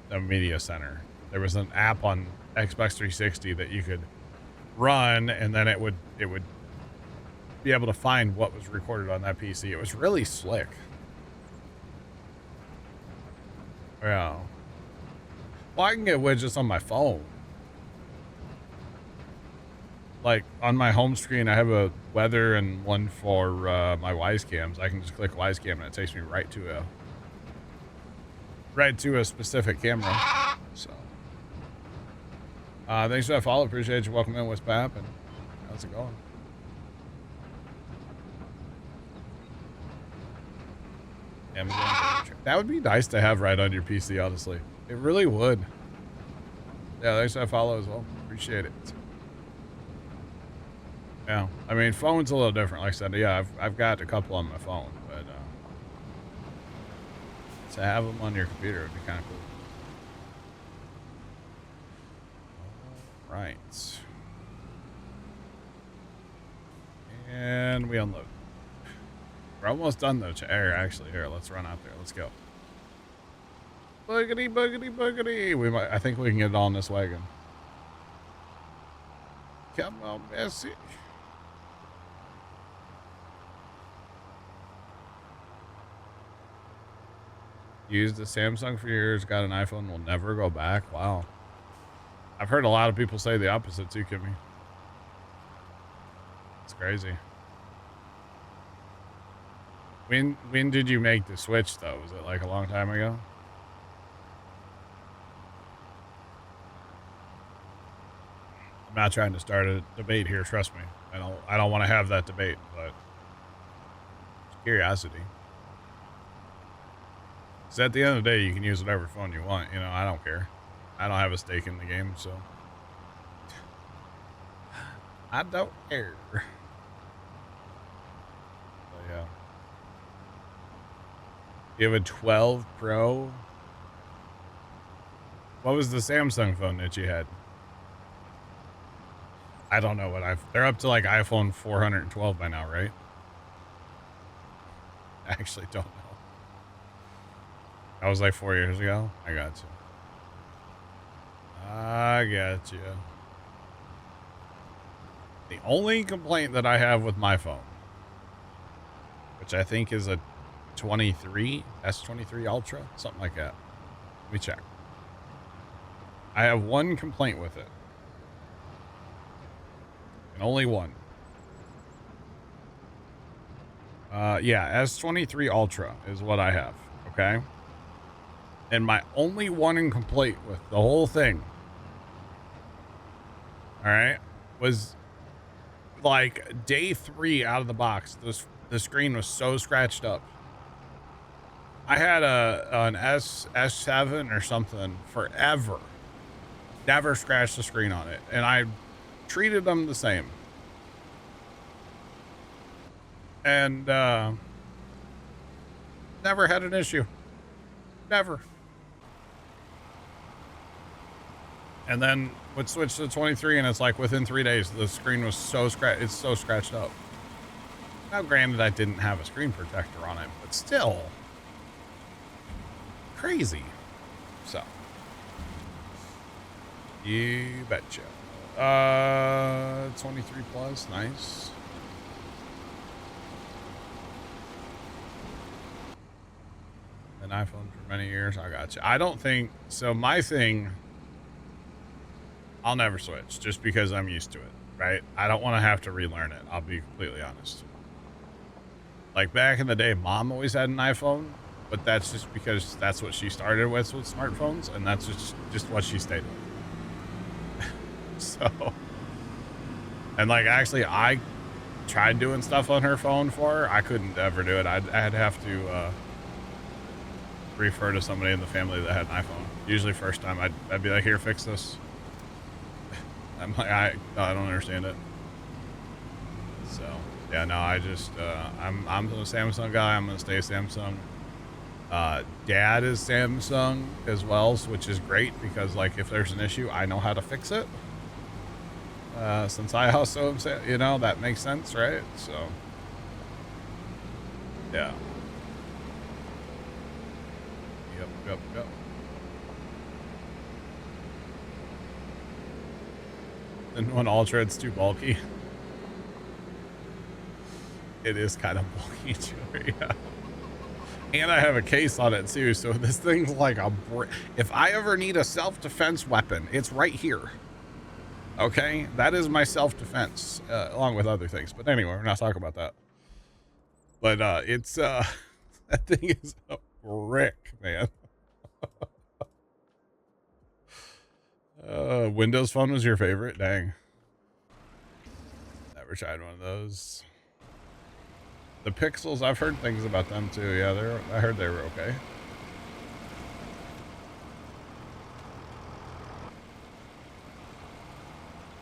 the media center. There was an app on Xbox 360 that you could run, and then it would be able to find what was recorded on that PC. It was really slick. Yeah. Well, I can get widgets on my phone. Like on my home screen, I have a weather and one for my Wise cams. I can just click Wise cam and it takes me right to a specific camera. So, thanks for that follow. Appreciate you. Welcome in, West Pap, and how's it going? Amazon. That would be nice to have right on your PC, honestly. It really would. Yeah, thanks for that follow as well. Appreciate it. Yeah, I mean, phone's a little different. Like I said, yeah, I've got a couple on my phone, but to have them on your computer would be kind of cool. All right. And we unload. We're almost done though. Actually, here, let's run out there. Let's go. Boogity, boogity, boogity. I think we can get it all in this wagon. Come on, Bessie. Used the Samsung for years, got an iPhone, will never go back. Wow. I've heard a lot of people say the opposite too, Kimmy. It's crazy. When did you make the switch though? Was it like a long time ago? I'm not trying to start a debate here, trust me. I don't want to have that debate, but it's curiosity. So at the end of the day, you can use whatever phone you want. You know, I don't care. I don't have a stake in the game, so I don't care. But yeah. You have a 12 Pro? What was the Samsung phone that you had? I don't know what they're up to like iPhone 412 by now, right? I actually don't know. That was like 4 years ago. I got you. The only complaint that I have with my phone, which I think is a S23 Ultra, something like that. Let me check. I have one complaint with it. And only one. Yeah, S23 Ultra is what I have, okay? And my only one in complaint with the whole thing, all right, was like day 3 out of the box, the screen was so scratched up. I had an S7 or something forever. Never scratched the screen on it, and I treated them the same. And never had an issue. Never. And then would switch to 23, and it's like within 3 days, the screen was so it's so scratched up. Now, granted, I didn't have a screen protector on it, but still crazy. So, you betcha. 23 plus, nice. An iPhone for many years. I got you. I don't think so. My thing, I'll never switch just because I'm used to it, right? I don't want to have to relearn it. I'll be completely honest. Like back in the day, mom always had an iPhone, but that's just because that's what she started with smartphones, and that's just what she stayed with. So, and like actually, I tried doing stuff on her phone for her. I couldn't ever do it. I'd have to refer to somebody in the family that had an iPhone. Usually, first time I'd be like, "Here, fix this." I'm like, I don't understand it. So yeah, no, I just I'm a Samsung guy. I'm gonna stay Samsung. Dad is Samsung as well, which is great because like if there's an issue, I know how to fix it. Since I also am, you know, that makes sense, right? So yeah. Yep. And when Ultra, it's too bulky. It is kind of bulky too, yeah. And I have a case on it too, so this thing's like a brick. If I ever need a self-defense weapon, it's right here. Okay? That is my self-defense, along with other things. But anyway, we're not talking about that. But it's that thing is a brick, man. Windows Phone was your favorite? Dang. Never tried one of those. The Pixels, I've heard things about them too. Yeah, I heard they were okay.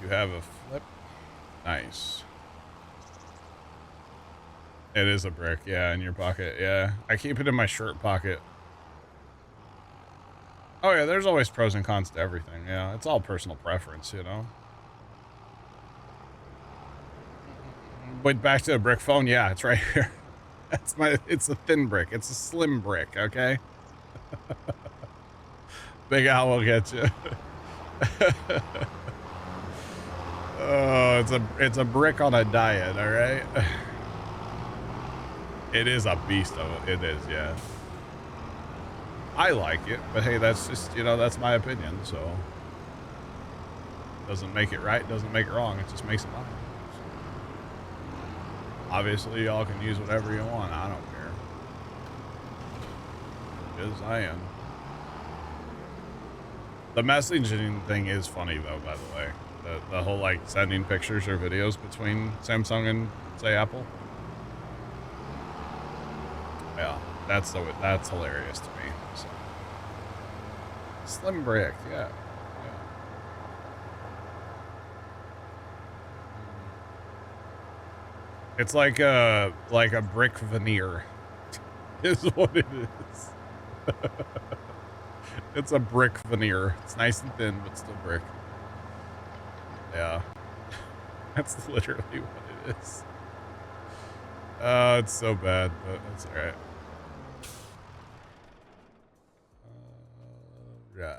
You have a flip? Nice. It is a brick, yeah, in your pocket, yeah. I keep it in my shirt pocket. Oh yeah, there's always pros and cons to everything, yeah. It's all personal preference, you know? But back to the brick phone, yeah, it's right here. It's a thin brick. It's a slim brick, okay? Big Al will get you. Oh, it's a brick on a diet, all right? It is a beast of it. It is, yeah. I like it, but hey, that's just, you know, that's my opinion, so. Doesn't make it right, doesn't make it wrong, it just makes it mine. So. Obviously, y'all can use whatever you want, I don't care. Because I am. The messaging thing is funny, though, by the way. The whole, like, sending pictures or videos between Samsung and, say, Apple. Yeah, that's hilarious to me. So. Slim brick, yeah. It's like a brick veneer is what it is. It's a brick veneer. It's nice and thin, but still brick. Yeah. That's literally what it is. It's so bad, but it's alright. Right.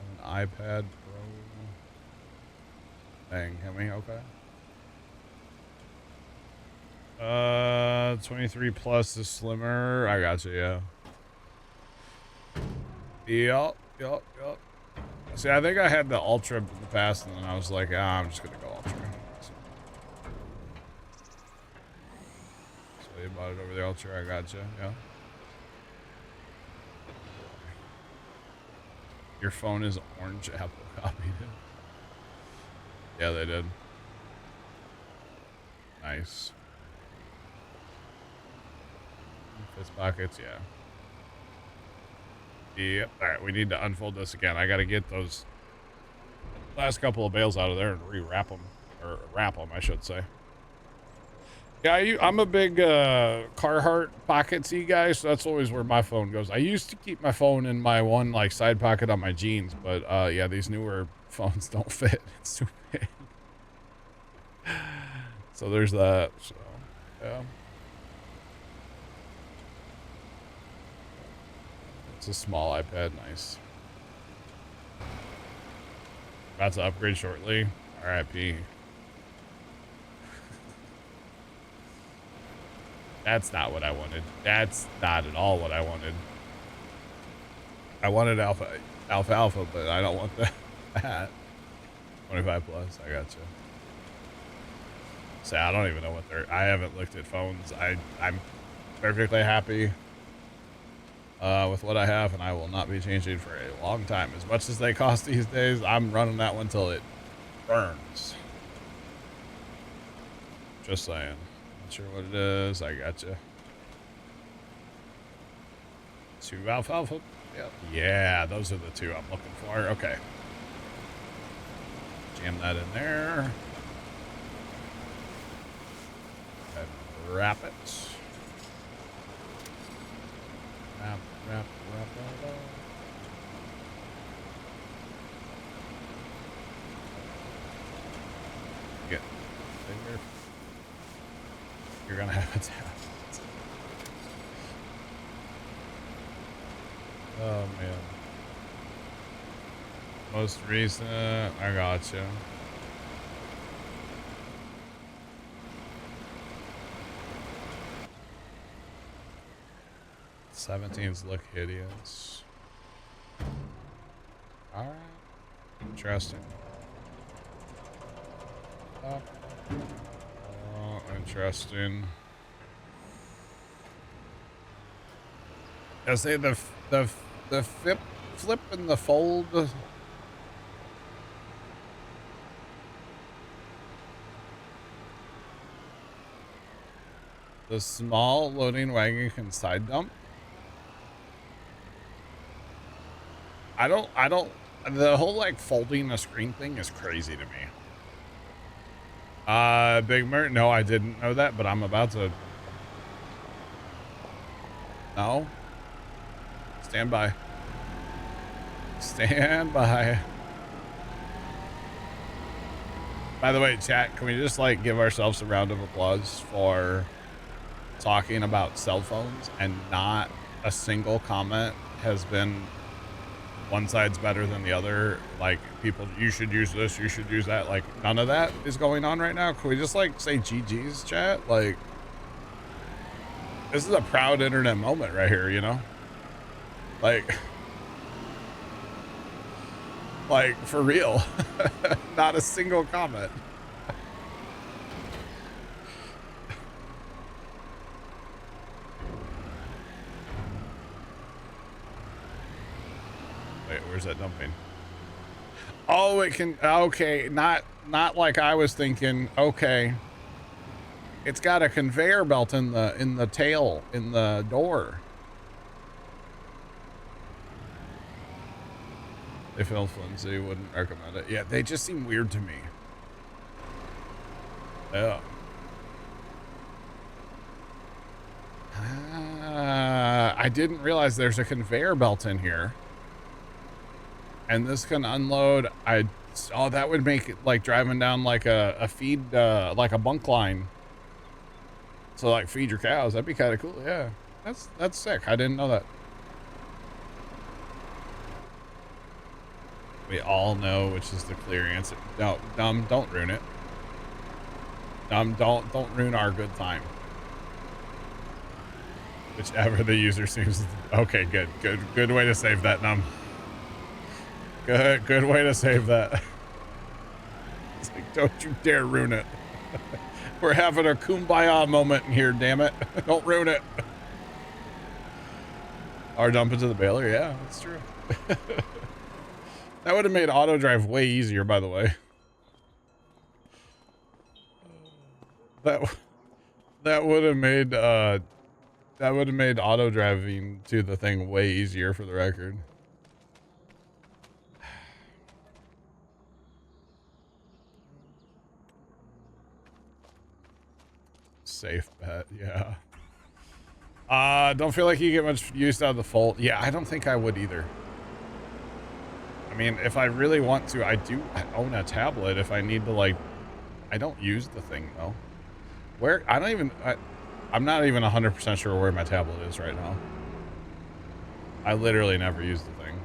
An iPad Pro. Dang, hit me? Okay. 23 plus is slimmer. I got you, yeah. Yup. See, I think I had the Ultra in the past, and then I was like, I'm just gonna go Ultra. So you bought it over the Ultra. I gotcha. Yeah. Your phone is orange. Apple copied it. Yeah, they did. Nice. Fist pockets, yeah. Yep. All right, we need to unfold this again. I got to get those last couple of bales out of there and re-wrap them, or wrap them, I should say. Yeah, I'm a big Carhartt pocketsy guy, so that's always where my phone goes. I used to keep my phone in my one like side pocket on my jeans, but yeah, these newer phones don't fit. It's too big. So there's that. So yeah, it's a small iPad. Nice. About to upgrade shortly. RIP. That's not what I wanted. That's not at all what I wanted. I wanted alpha, but I don't want that. 25 plus. I gotcha. So I don't even know what I haven't looked at phones. I'm perfectly happy with what I have, and I will not be changing for a long time. As much as they cost these days, I'm running that one till it burns. Just saying. Not sure what it is. I gotcha. 2 alfalfa. Yep. Yeah, those are the 2 I'm looking for. Okay. Jam that in there. And wrap it. Wrap. Get finger. You're gonna have it down. Oh man. Most recent, I gotcha. 17s look hideous. Alright. Interesting. Oh, interesting. I say the flip and the fold. The small loading wagon can side dump. I don't, the whole like folding a screen thing is crazy to me. Big Mert, no, I didn't know that, but I'm about to. No. Stand by. Stand by. By the way, chat, can we just like give ourselves a round of applause for talking about cell phones and not a single comment has been one side's better than the other, like people, you should use this, you should use that, like none of that is going on right now. Can we just like say GG's, chat? Like this is a proud internet moment right here, you know? Like for real. Not a single comment. Wait, where's that dumping? Oh, it can, okay, not like I was thinking. Okay. It's got a conveyor belt in the tail, in the door. They feel flimsy, wouldn't recommend it. Yeah, they just seem weird to me. Yeah. I didn't realize there's a conveyor belt in here. And this can unload. Oh, that would make it like driving down like a feed, like a bunk line. So like feed your cows. That'd be kind of cool. Yeah, that's sick. I didn't know that. We all know which is the clear answer. No, dumb, don't ruin it. Dumb, don't ruin our good time. Whichever the user seems. Okay, good way to save that, Numb. Good way to save that. It's like, don't you dare ruin it. We're having a kumbaya moment here, damn it. Don't ruin it. Or dump into the baler, yeah, that's true. That would have made auto drive way easier, by the way. That would have made auto driving to the thing way easier, for the record. Safe bet, yeah. Don't feel like you get much use out of the Fold. Yeah, I don't think I would either. I mean, if I really want to, I own a tablet if I need to, like, I don't use the thing though. I'm not even 100% sure where my tablet is right now. I literally never use the thing.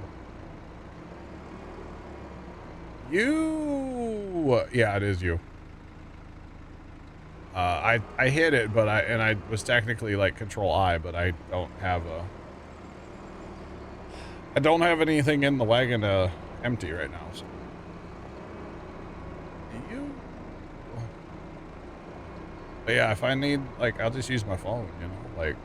Yeah, it is you. I hit it, but I was technically like Control I, but I don't have anything in the wagon empty right now. So. But yeah, if I need, like, I'll just use my phone, you know, like.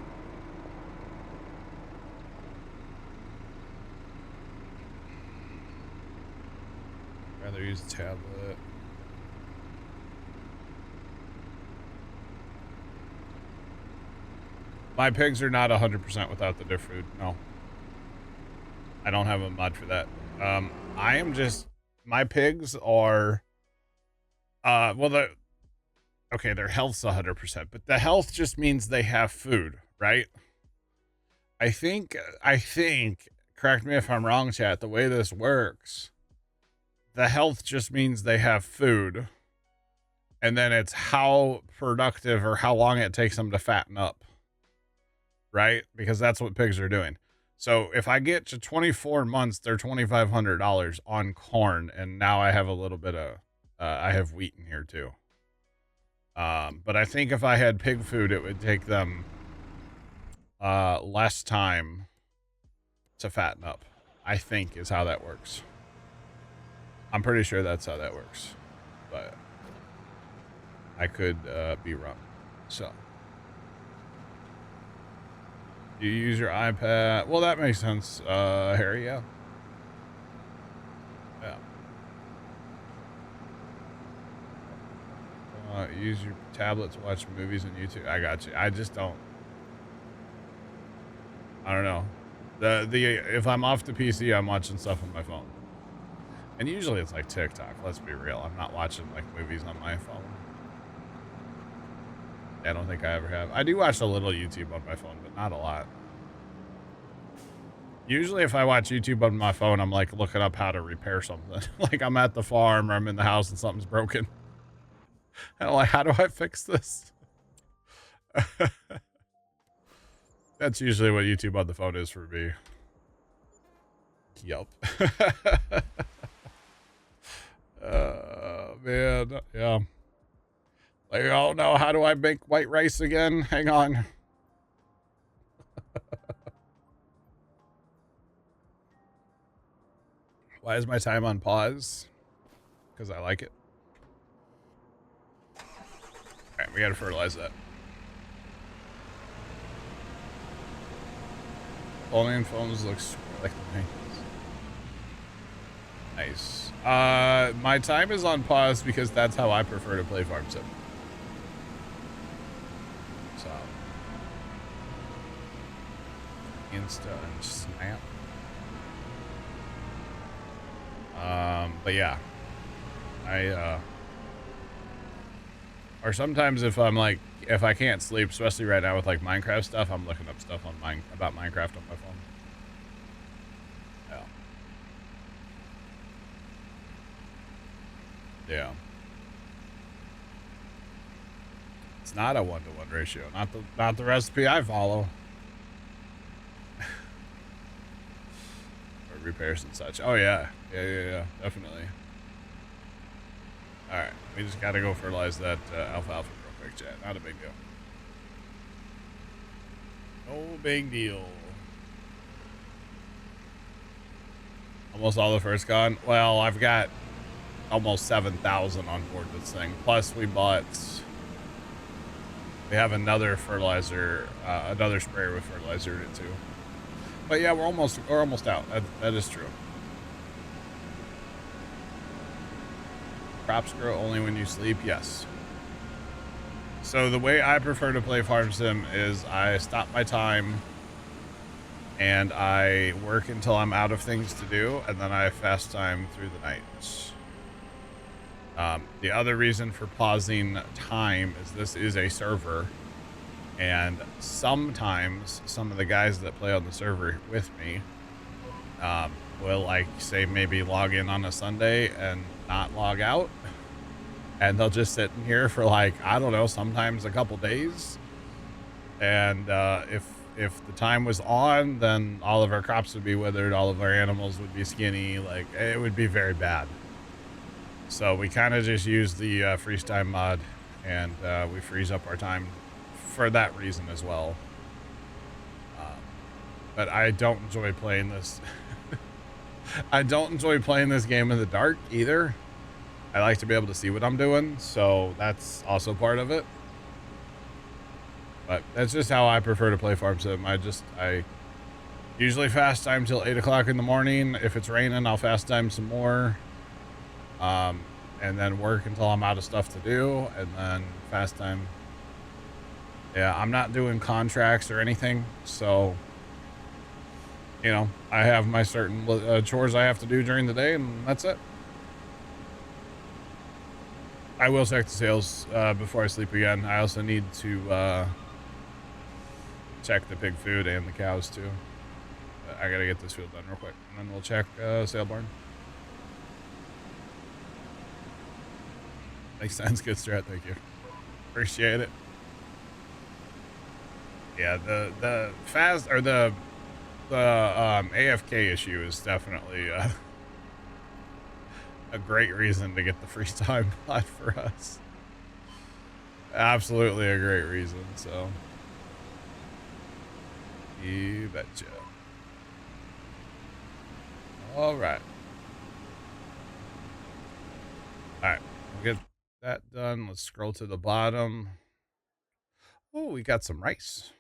Rather use a tablet. My pigs are not 100% without the diff food, no. I don't have a mod for that. I am just, my pigs are, well, okay, their health's 100%, but the health just means they have food, right? I think, correct me if I'm wrong, chat, the way this works, the health just means they have food, and then it's how productive or how long it takes them to fatten up, right? Because that's what pigs are doing. So if I get to 24 months, they're $2,500 on corn, and now I have a little bit of, I have wheat in here too. But I think if I had pig food, it would take them less time to fatten up, I think is how that works. I'm pretty sure that's how that works, but I could be wrong. So you use your iPad. Well, that makes sense, Harry. Yeah. Use your tablet to watch movies on YouTube. I got you. I just don't. I don't know. If I'm off the PC, I'm watching stuff on my phone. And usually it's like TikTok. Let's be real. I'm not watching like movies on my phone. I don't think I ever have. I do watch a little YouTube on my phone, but not a lot. Usually if I watch YouTube on my phone, I'm like looking up how to repair something. Like I'm at the farm or I'm in the house and something's broken. And I'm like, how do I fix this? That's usually what YouTube on the phone is for me. Yup. Man, yeah. Like, oh no, how do I make white rice again? Hang on. Why is my time on pause? Because I like it. Alright, we gotta fertilize that. Folding phones looks like the thing. Nice. My time is on pause because that's how I prefer to play Farm Sim. So. Insta and Snap. But yeah. Or sometimes if I'm like, if I can't sleep, especially right now with like Minecraft stuff, I'm looking up stuff on about Minecraft on my phone. Yeah. Yeah. It's not a 1-to-1 ratio. Not the recipe I follow. Or repairs and such. Oh yeah. Yeah. Definitely. All right. We just got to go fertilize that alfalfa real quick, chat. Not a big deal. No big deal. Almost all the first gone. Well, I've got almost 7,000 on board this thing. Plus we have another fertilizer, another sprayer with fertilizer in it too. But yeah, we're almost out. That is true. Crops grow only when you sleep. Yes. So the way I prefer to play Farm Sim is I stop my time and I work until I'm out of things to do, and then I fast time through the night. The other reason for pausing time is this is a server, and sometimes some of the guys that play on the server with me will, like, say maybe log in on a Sunday and not log out, and they'll just sit in here for, like, I don't know, sometimes a couple days. And if the time was on, then all of our crops would be withered, all of our animals would be skinny, like, it would be very bad. So we kind of just use the freeze time mod, and we freeze up our time for that reason as well. But I don't enjoy playing this. I don't enjoy playing this game in the dark either. I like to be able to see what I'm doing, so that's also part of it. But that's just how I prefer to play Farm Sim. I usually fast time till 8 o'clock in the morning. If it's raining, I'll fast time some more. And then work until I'm out of stuff to do, and then fast time. Yeah, I'm not doing contracts or anything, so, you know, I have my certain chores I have to do during the day, and that's it. I will check the sales before I sleep again. I also need to check the pig food and the cows too. I gotta get this field done real quick, and then we'll check sale barn. Makes sense. Good strat. Thank you. Appreciate it. Yeah, the fast or the AFK issue is definitely a great reason to get the free time mod for us. Absolutely a great reason. So you betcha. All right. All right. We'll get that done. Let's scroll to the bottom. Oh, we got some rice.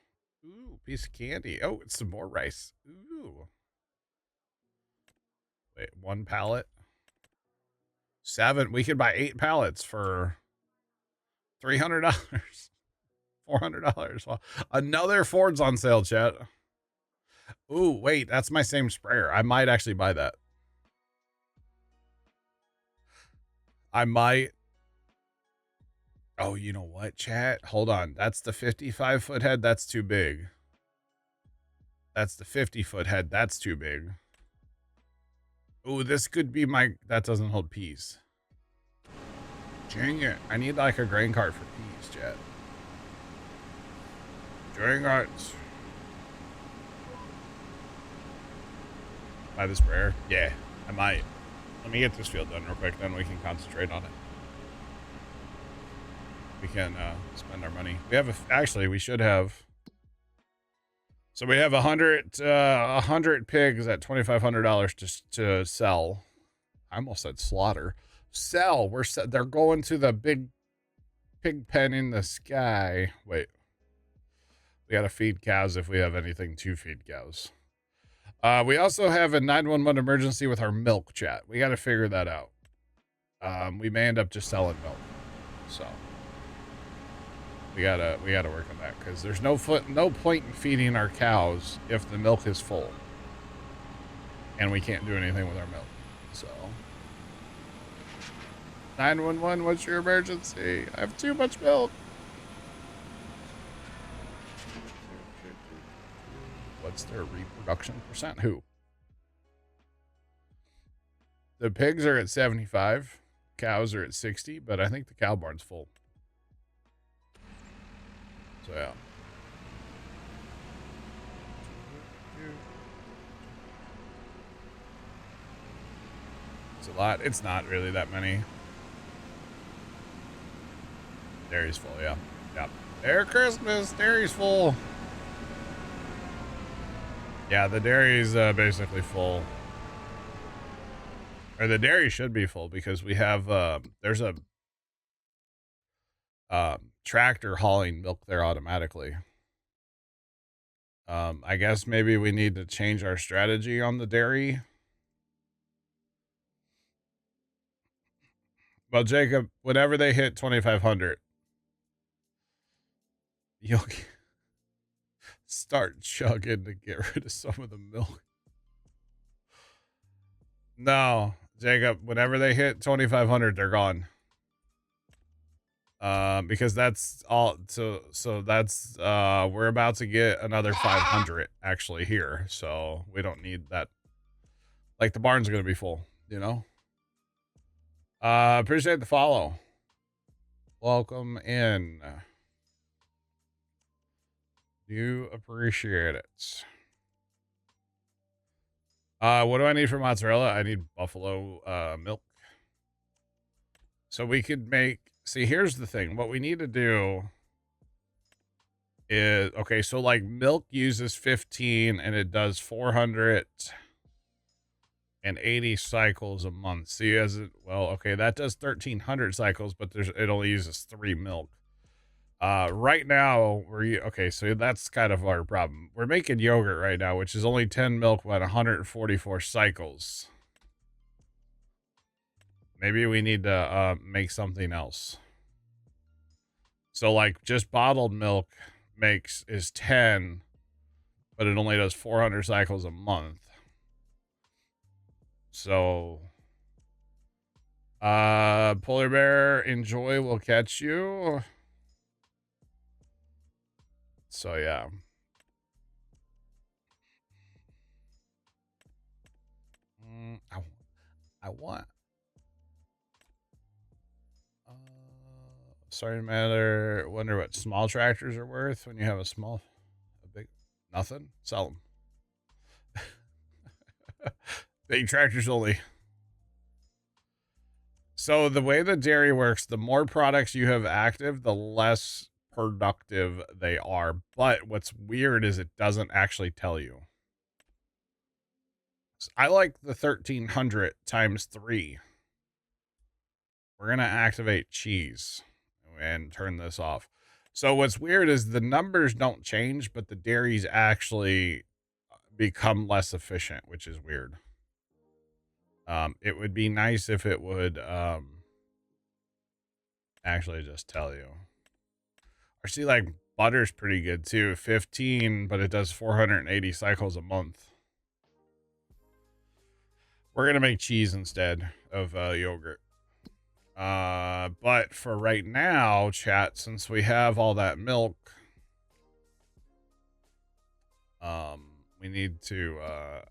Ooh, piece of candy. Oh, it's some more rice. Ooh. Wait, 1 pallet. 7. We could buy 8 pallets for $300. $400. Well, another Ford's on sale, chat. Ooh, wait, that's my same sprayer. I might actually buy that. I might. Oh, you know what, chat? Hold on. That's the 55-foot head. That's too big. That's the 50-foot head. That's too big. Ooh, this could be my... That doesn't hold peas. Dang it. I need like a grain cart for peas, chat. Grain carts. Buy the sprayer? Yeah, I might. Let me get this field done real quick, then we can concentrate on it. We can spend our money. We have actually, we should have. So we have 100 pigs at $2,500 to sell. I almost said slaughter. Sell. They're going to the big pig pen in the sky. Wait. We got to feed cows if we have anything to feed cows. We also have a 911 emergency with our milk, chat. We got to figure that out. We may end up just selling milk. So we gotta work on that, because there's no point in feeding our cows if the milk is full and we can't do anything with our milk. So 911, what's your emergency? I have too much milk. What's their reproduction percent? Who? The pigs are at 75, cows are at 60, but I think the cow barn's full. So yeah. It's a lot. It's not really that many. Dairy's full, yeah. Yep. Merry Christmas, dairy's full. Yeah, the dairy's basically full. Or the dairy should be full because we have, there's a tractor hauling milk there automatically. I guess maybe we need to change our strategy on the dairy. Well, Jacob, whenever they hit 2,500, you'll start chugging to get rid of some of the milk. No, Jacob, whenever they hit 2,500, they're gone. Because that's all. So that's, we're about to get another 500 actually here. So we don't need that. Like the barn's going to be full, you know? Appreciate the follow. Welcome in. You appreciate it. What do I need for mozzarella? I need buffalo milk. So we could make, see, here's the thing. What we need to do is, okay, so like milk uses 15 and it does 480 cycles a month. See, as it, well, okay, that does 1,300 cycles, but it only uses 3 milk. Right now okay, so that's kind of our problem. We're making yogurt right now, which is only 10 milk but 144 cycles. Maybe we need to make something else. So like just bottled milk is 10, but it only does 400 cycles a month. So polar bear, enjoy, we'll catch you. So yeah. I want. Sorry, matter. Wonder what small tractors are worth when you have a big, nothing. Sell them. Big tractors only. So the way the dairy works, the more products you have active, the less productive they are. But what's weird is it doesn't actually tell you. I like the 1,300 times 3. We're going to activate cheese and turn this off. So what's weird is the numbers don't change, but the dairies actually become less efficient, which is weird. It would be nice if it would actually just tell you. Or see, like, butter's pretty good too. 15, but it does 480 cycles a month. We're going to make cheese instead of yogurt. But for right now, chat, since we have all that milk, we need to,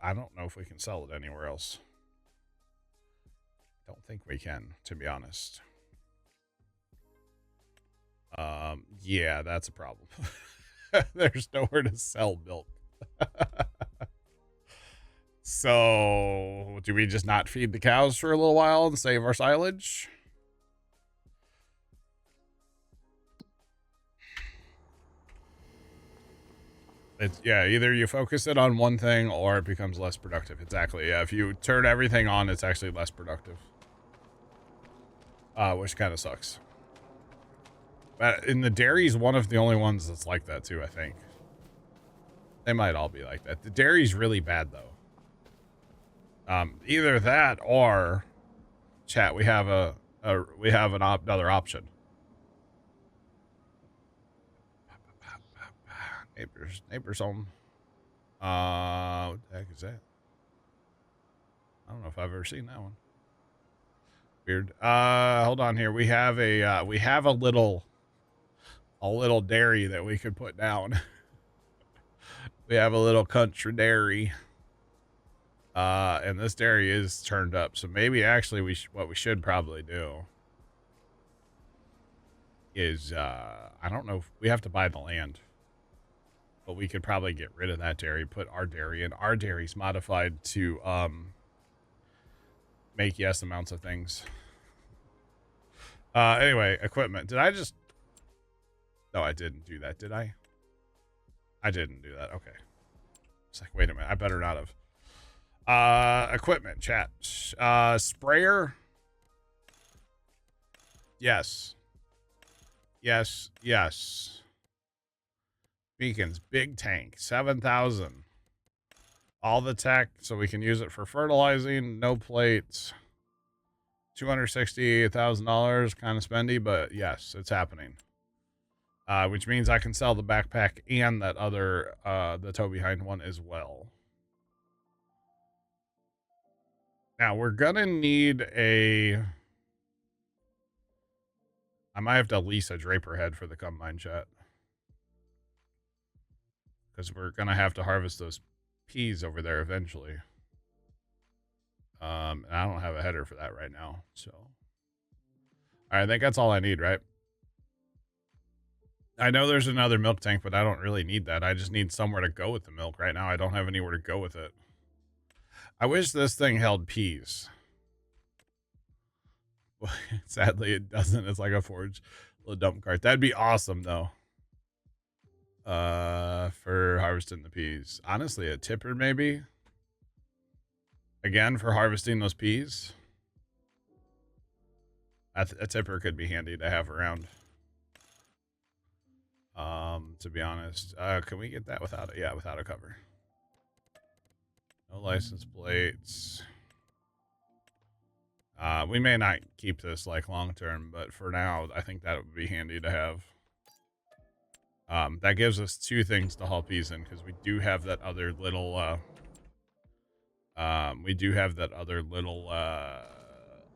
I don't know if we can sell it anywhere else. Don't think we can, to be honest. Yeah, that's a problem. There's nowhere to sell milk. So, do we just not feed the cows for a little while and save our silage? It's, yeah, either you focus it on one thing or it becomes less productive. Exactly. Yeah, if you turn everything on, it's actually less productive. Which kind of sucks. But in the dairy's one of the only ones that's like that too, I think. They might all be like that. The dairy's really bad though. Either that or, chat, we have another option. Neighbors home. What the heck is that? I don't know if I've ever seen that one. Weird. Hold on here. We have a little dairy that we could put down. We have a little country dairy. And this dairy is turned up. So maybe actually what we should probably do is, I don't know if we have to buy the land, but we could probably get rid of that dairy, put our dairy in. Our dairy's modified to, make yes amounts of things. Anyway, equipment. No, I didn't do that, did I? I didn't do that. Okay. It's like, wait a minute. I better not have. Equipment chat. Sprayer. Yes. Yes. Yes. Beacons. Big tank. 7,000. All the tech, so we can use it for fertilizing. No plates. $260,000. Kind of spendy, but yes, it's happening. Which means I can sell the backpack and that other, the tow behind one as well. Now, we're gonna need a... I might have to lease a Draper head for the combine chat. Because we're gonna have to harvest those peas over there eventually. And I don't have a header for that right now, so... Alright, I think that's all I need, right? I know there's another milk tank, but I don't really need that. I just need somewhere to go with the milk. Right now, I don't have anywhere to go with it. I wish this thing held peas. Sadly, it doesn't. It's like a forge little dump cart. That'd be awesome, though. For harvesting the peas. Honestly, a tipper, maybe? Again, for harvesting those peas? A tipper could be handy to have around. To be honest. Can we get that without it? Yeah, without a cover. No license plates. We may not keep this like long term, but for now, I think that would be handy to have. That gives us two things to haul peas in, because we do have that other little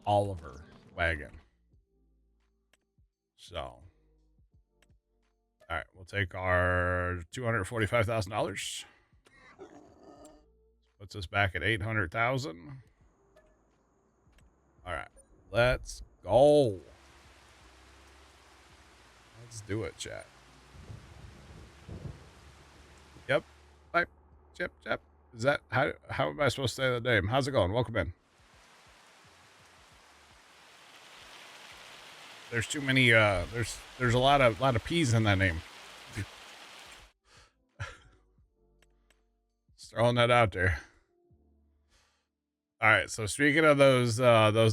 Oliver wagon. So, all right, we'll take our $245,000. Puts us back at 800,000. All right, let's go. Let's do it, chat. Yep. Bye. Chip. Is that how am I supposed to say the name? How's it going? Welcome in. There's too many there's a lot of P's in that name. Just throwing that out there. All right, so speaking of those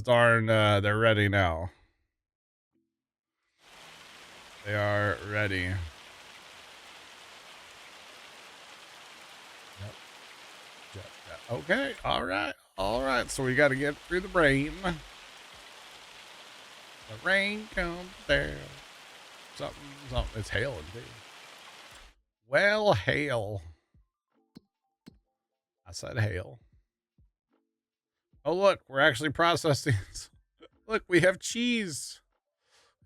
darn they're ready now. They are ready. Yep. Okay, all right. So we got to get through the rain. The rain comes down. Something. It's hailing too. Well, hail. I said hail. Oh, look, we're actually processing. Look, we have cheese.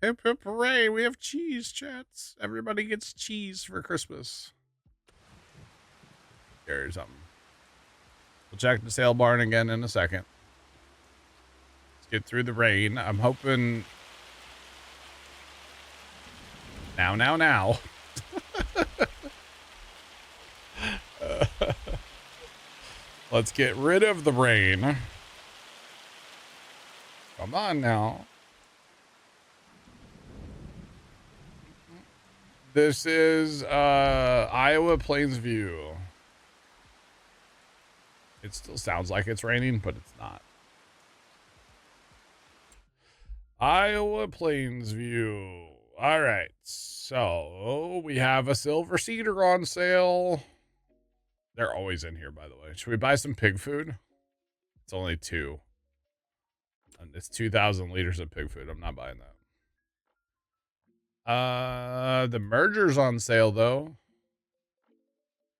Hip, hip, hooray. We have cheese, chats. Everybody gets cheese for Christmas. Here's something. We'll check the sale barn again in a second. Let's get through the rain. I'm hoping... Now. Let's get rid of the rain. Come on now. This is Iowa Plainsview. It still sounds like it's raining, but it's not. Iowa Plainsview. All right. So we have a silver cedar on sale. They're always in here, by the way. Should we buy some pig food? It's only 2. And it's 2,000 liters of pig food. I'm not buying that. The merger's on sale, though.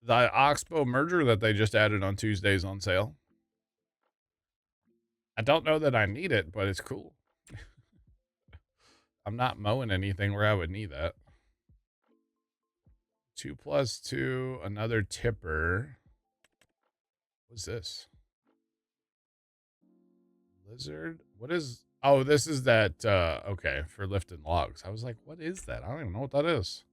The Oxbow merger that they just added on Tuesday's on sale. I don't know that I need it, but it's cool. I'm not mowing anything where I would need that. 2 + 2, another tipper. What's this? Lizard? What is... Oh, this is that, okay, for lifting logs. I was like, what is that? I don't even know what that is.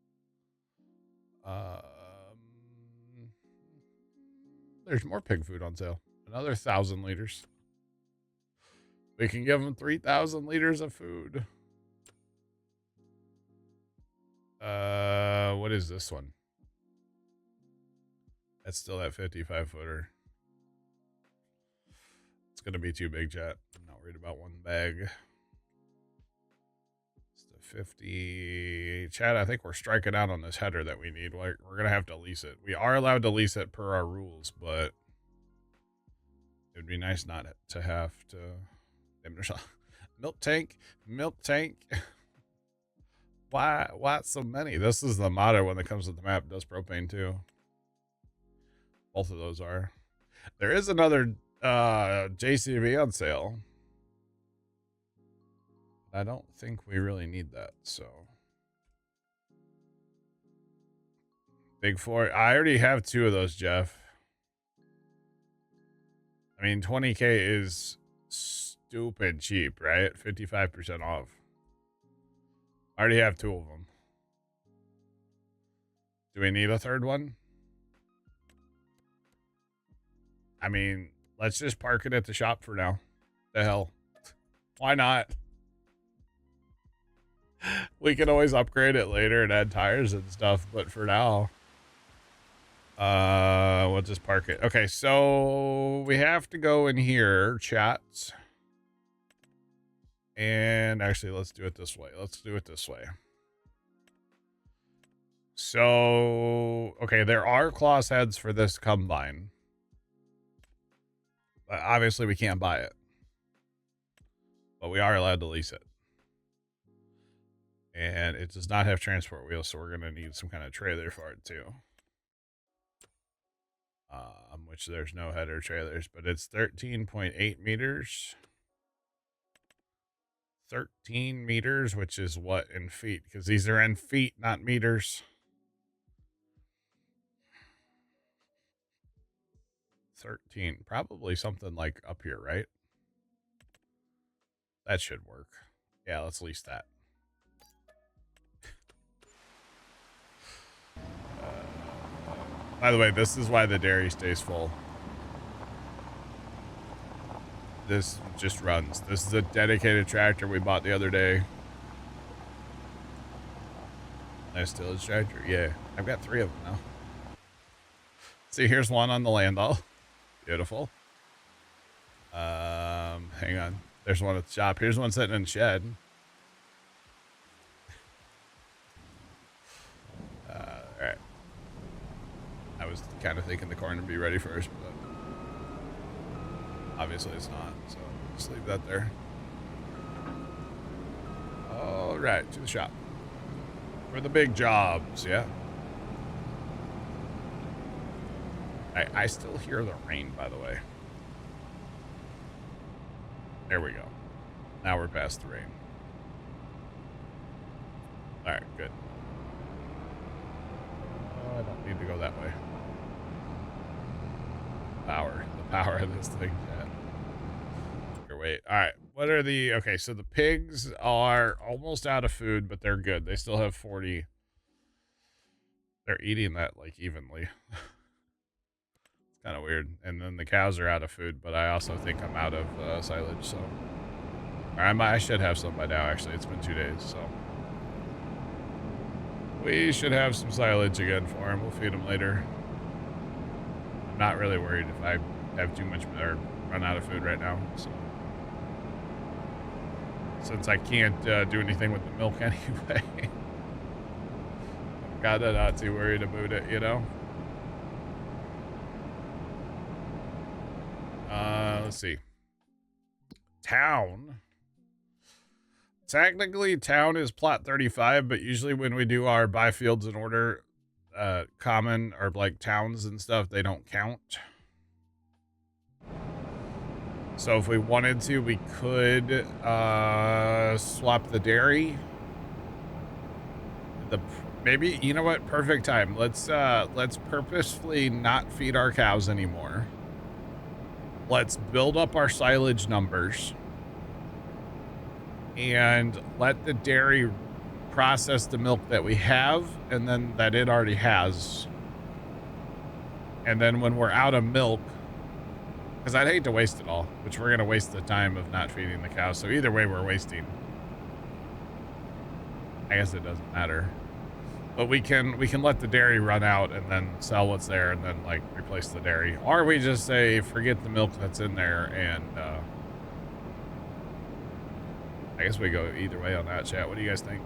There's more pig food on sale. Another 1,000 liters. We can give them 3,000 liters of food. What is this one? That's still that 55-footer. it's going to be too big, chat. I'm not worried about one bag. It's the 50. Chat, I think we're striking out on this header that we need. We're going to have to lease it. We are allowed to lease it per our rules, but it'd be nice not to have to. Milk tank. Why so many? This is the motto when it comes to the map. Does propane too. Both of those are. There is another JCB on sale. I don't think we really need that, so. Big four. I already have 2 of those, Jeff. I mean, 20K is stupid cheap, right? 55% off. I already have 2 of them. Do we need a third one? I mean, let's just park it at the shop for now. The hell. Why not? We can always upgrade it later and add tires and stuff, but for now, we'll just park it. Okay, so we have to go in here, chat. And actually, let's do it this way. So, okay, there are class heads for this combine. But obviously, we can't buy it. But we are allowed to lease it. And it does not have transport wheels, so we're going to need some kind of trailer for it, too. Which there's no header trailers, but it's 13.8 meters. 13 meters, which is what in feet? Because these are in feet, not meters. 13, probably something like up here, right? That should work. Yeah, let's lease that. By the way, this is why the dairy stays full. This just runs. This is a dedicated tractor we bought the other day. Nice tillage tractor. Yeah, I've got 3 of them now. See, here's one on the Landau. Beautiful. Hang on. There's one at the shop. Here's one sitting in the shed. All right. I was kind of thinking the corn would be ready first, but obviously it's not, so just leave that there. All right, to the shop. For the big jobs, yeah. I still hear the rain, by the way. There we go. Now we're past the rain. All right, good. Oh, I don't need to go that way. The power of this thing. Yeah. Wait. All right. What are the... Okay, so the pigs are almost out of food, but they're good. They still have 40. They're eating that, like, evenly. It's kind of weird. And then the cows are out of food, but I also think I'm out of silage, so... I should have some by now, actually. It's been 2 days, so... We should have some silage again for him. We'll feed him later. I'm not really worried if I have too much or run out of food right now, so... Since I can't do anything with the milk anyway. I'm kinda not too worried about it, you know? Let's see. Town. Technically, town is plot 35, but usually when we do our buy fields in order, common or like towns and stuff, they don't count. So if we wanted to, we could swap the dairy. Maybe, you know what? Perfect time. Let's purposefully not feed our cows anymore. Let's build up our silage numbers and let the dairy process the milk that we have and then that it already has. And then when we're out of milk, because I'd hate to waste it all, which we're going to waste the time of not feeding the cows. So either way, we're wasting. I guess it doesn't matter. But we can let the dairy run out and then sell what's there and then like replace the dairy. Or we just say forget the milk that's in there and I guess we go either way on that, chat. What do you guys think?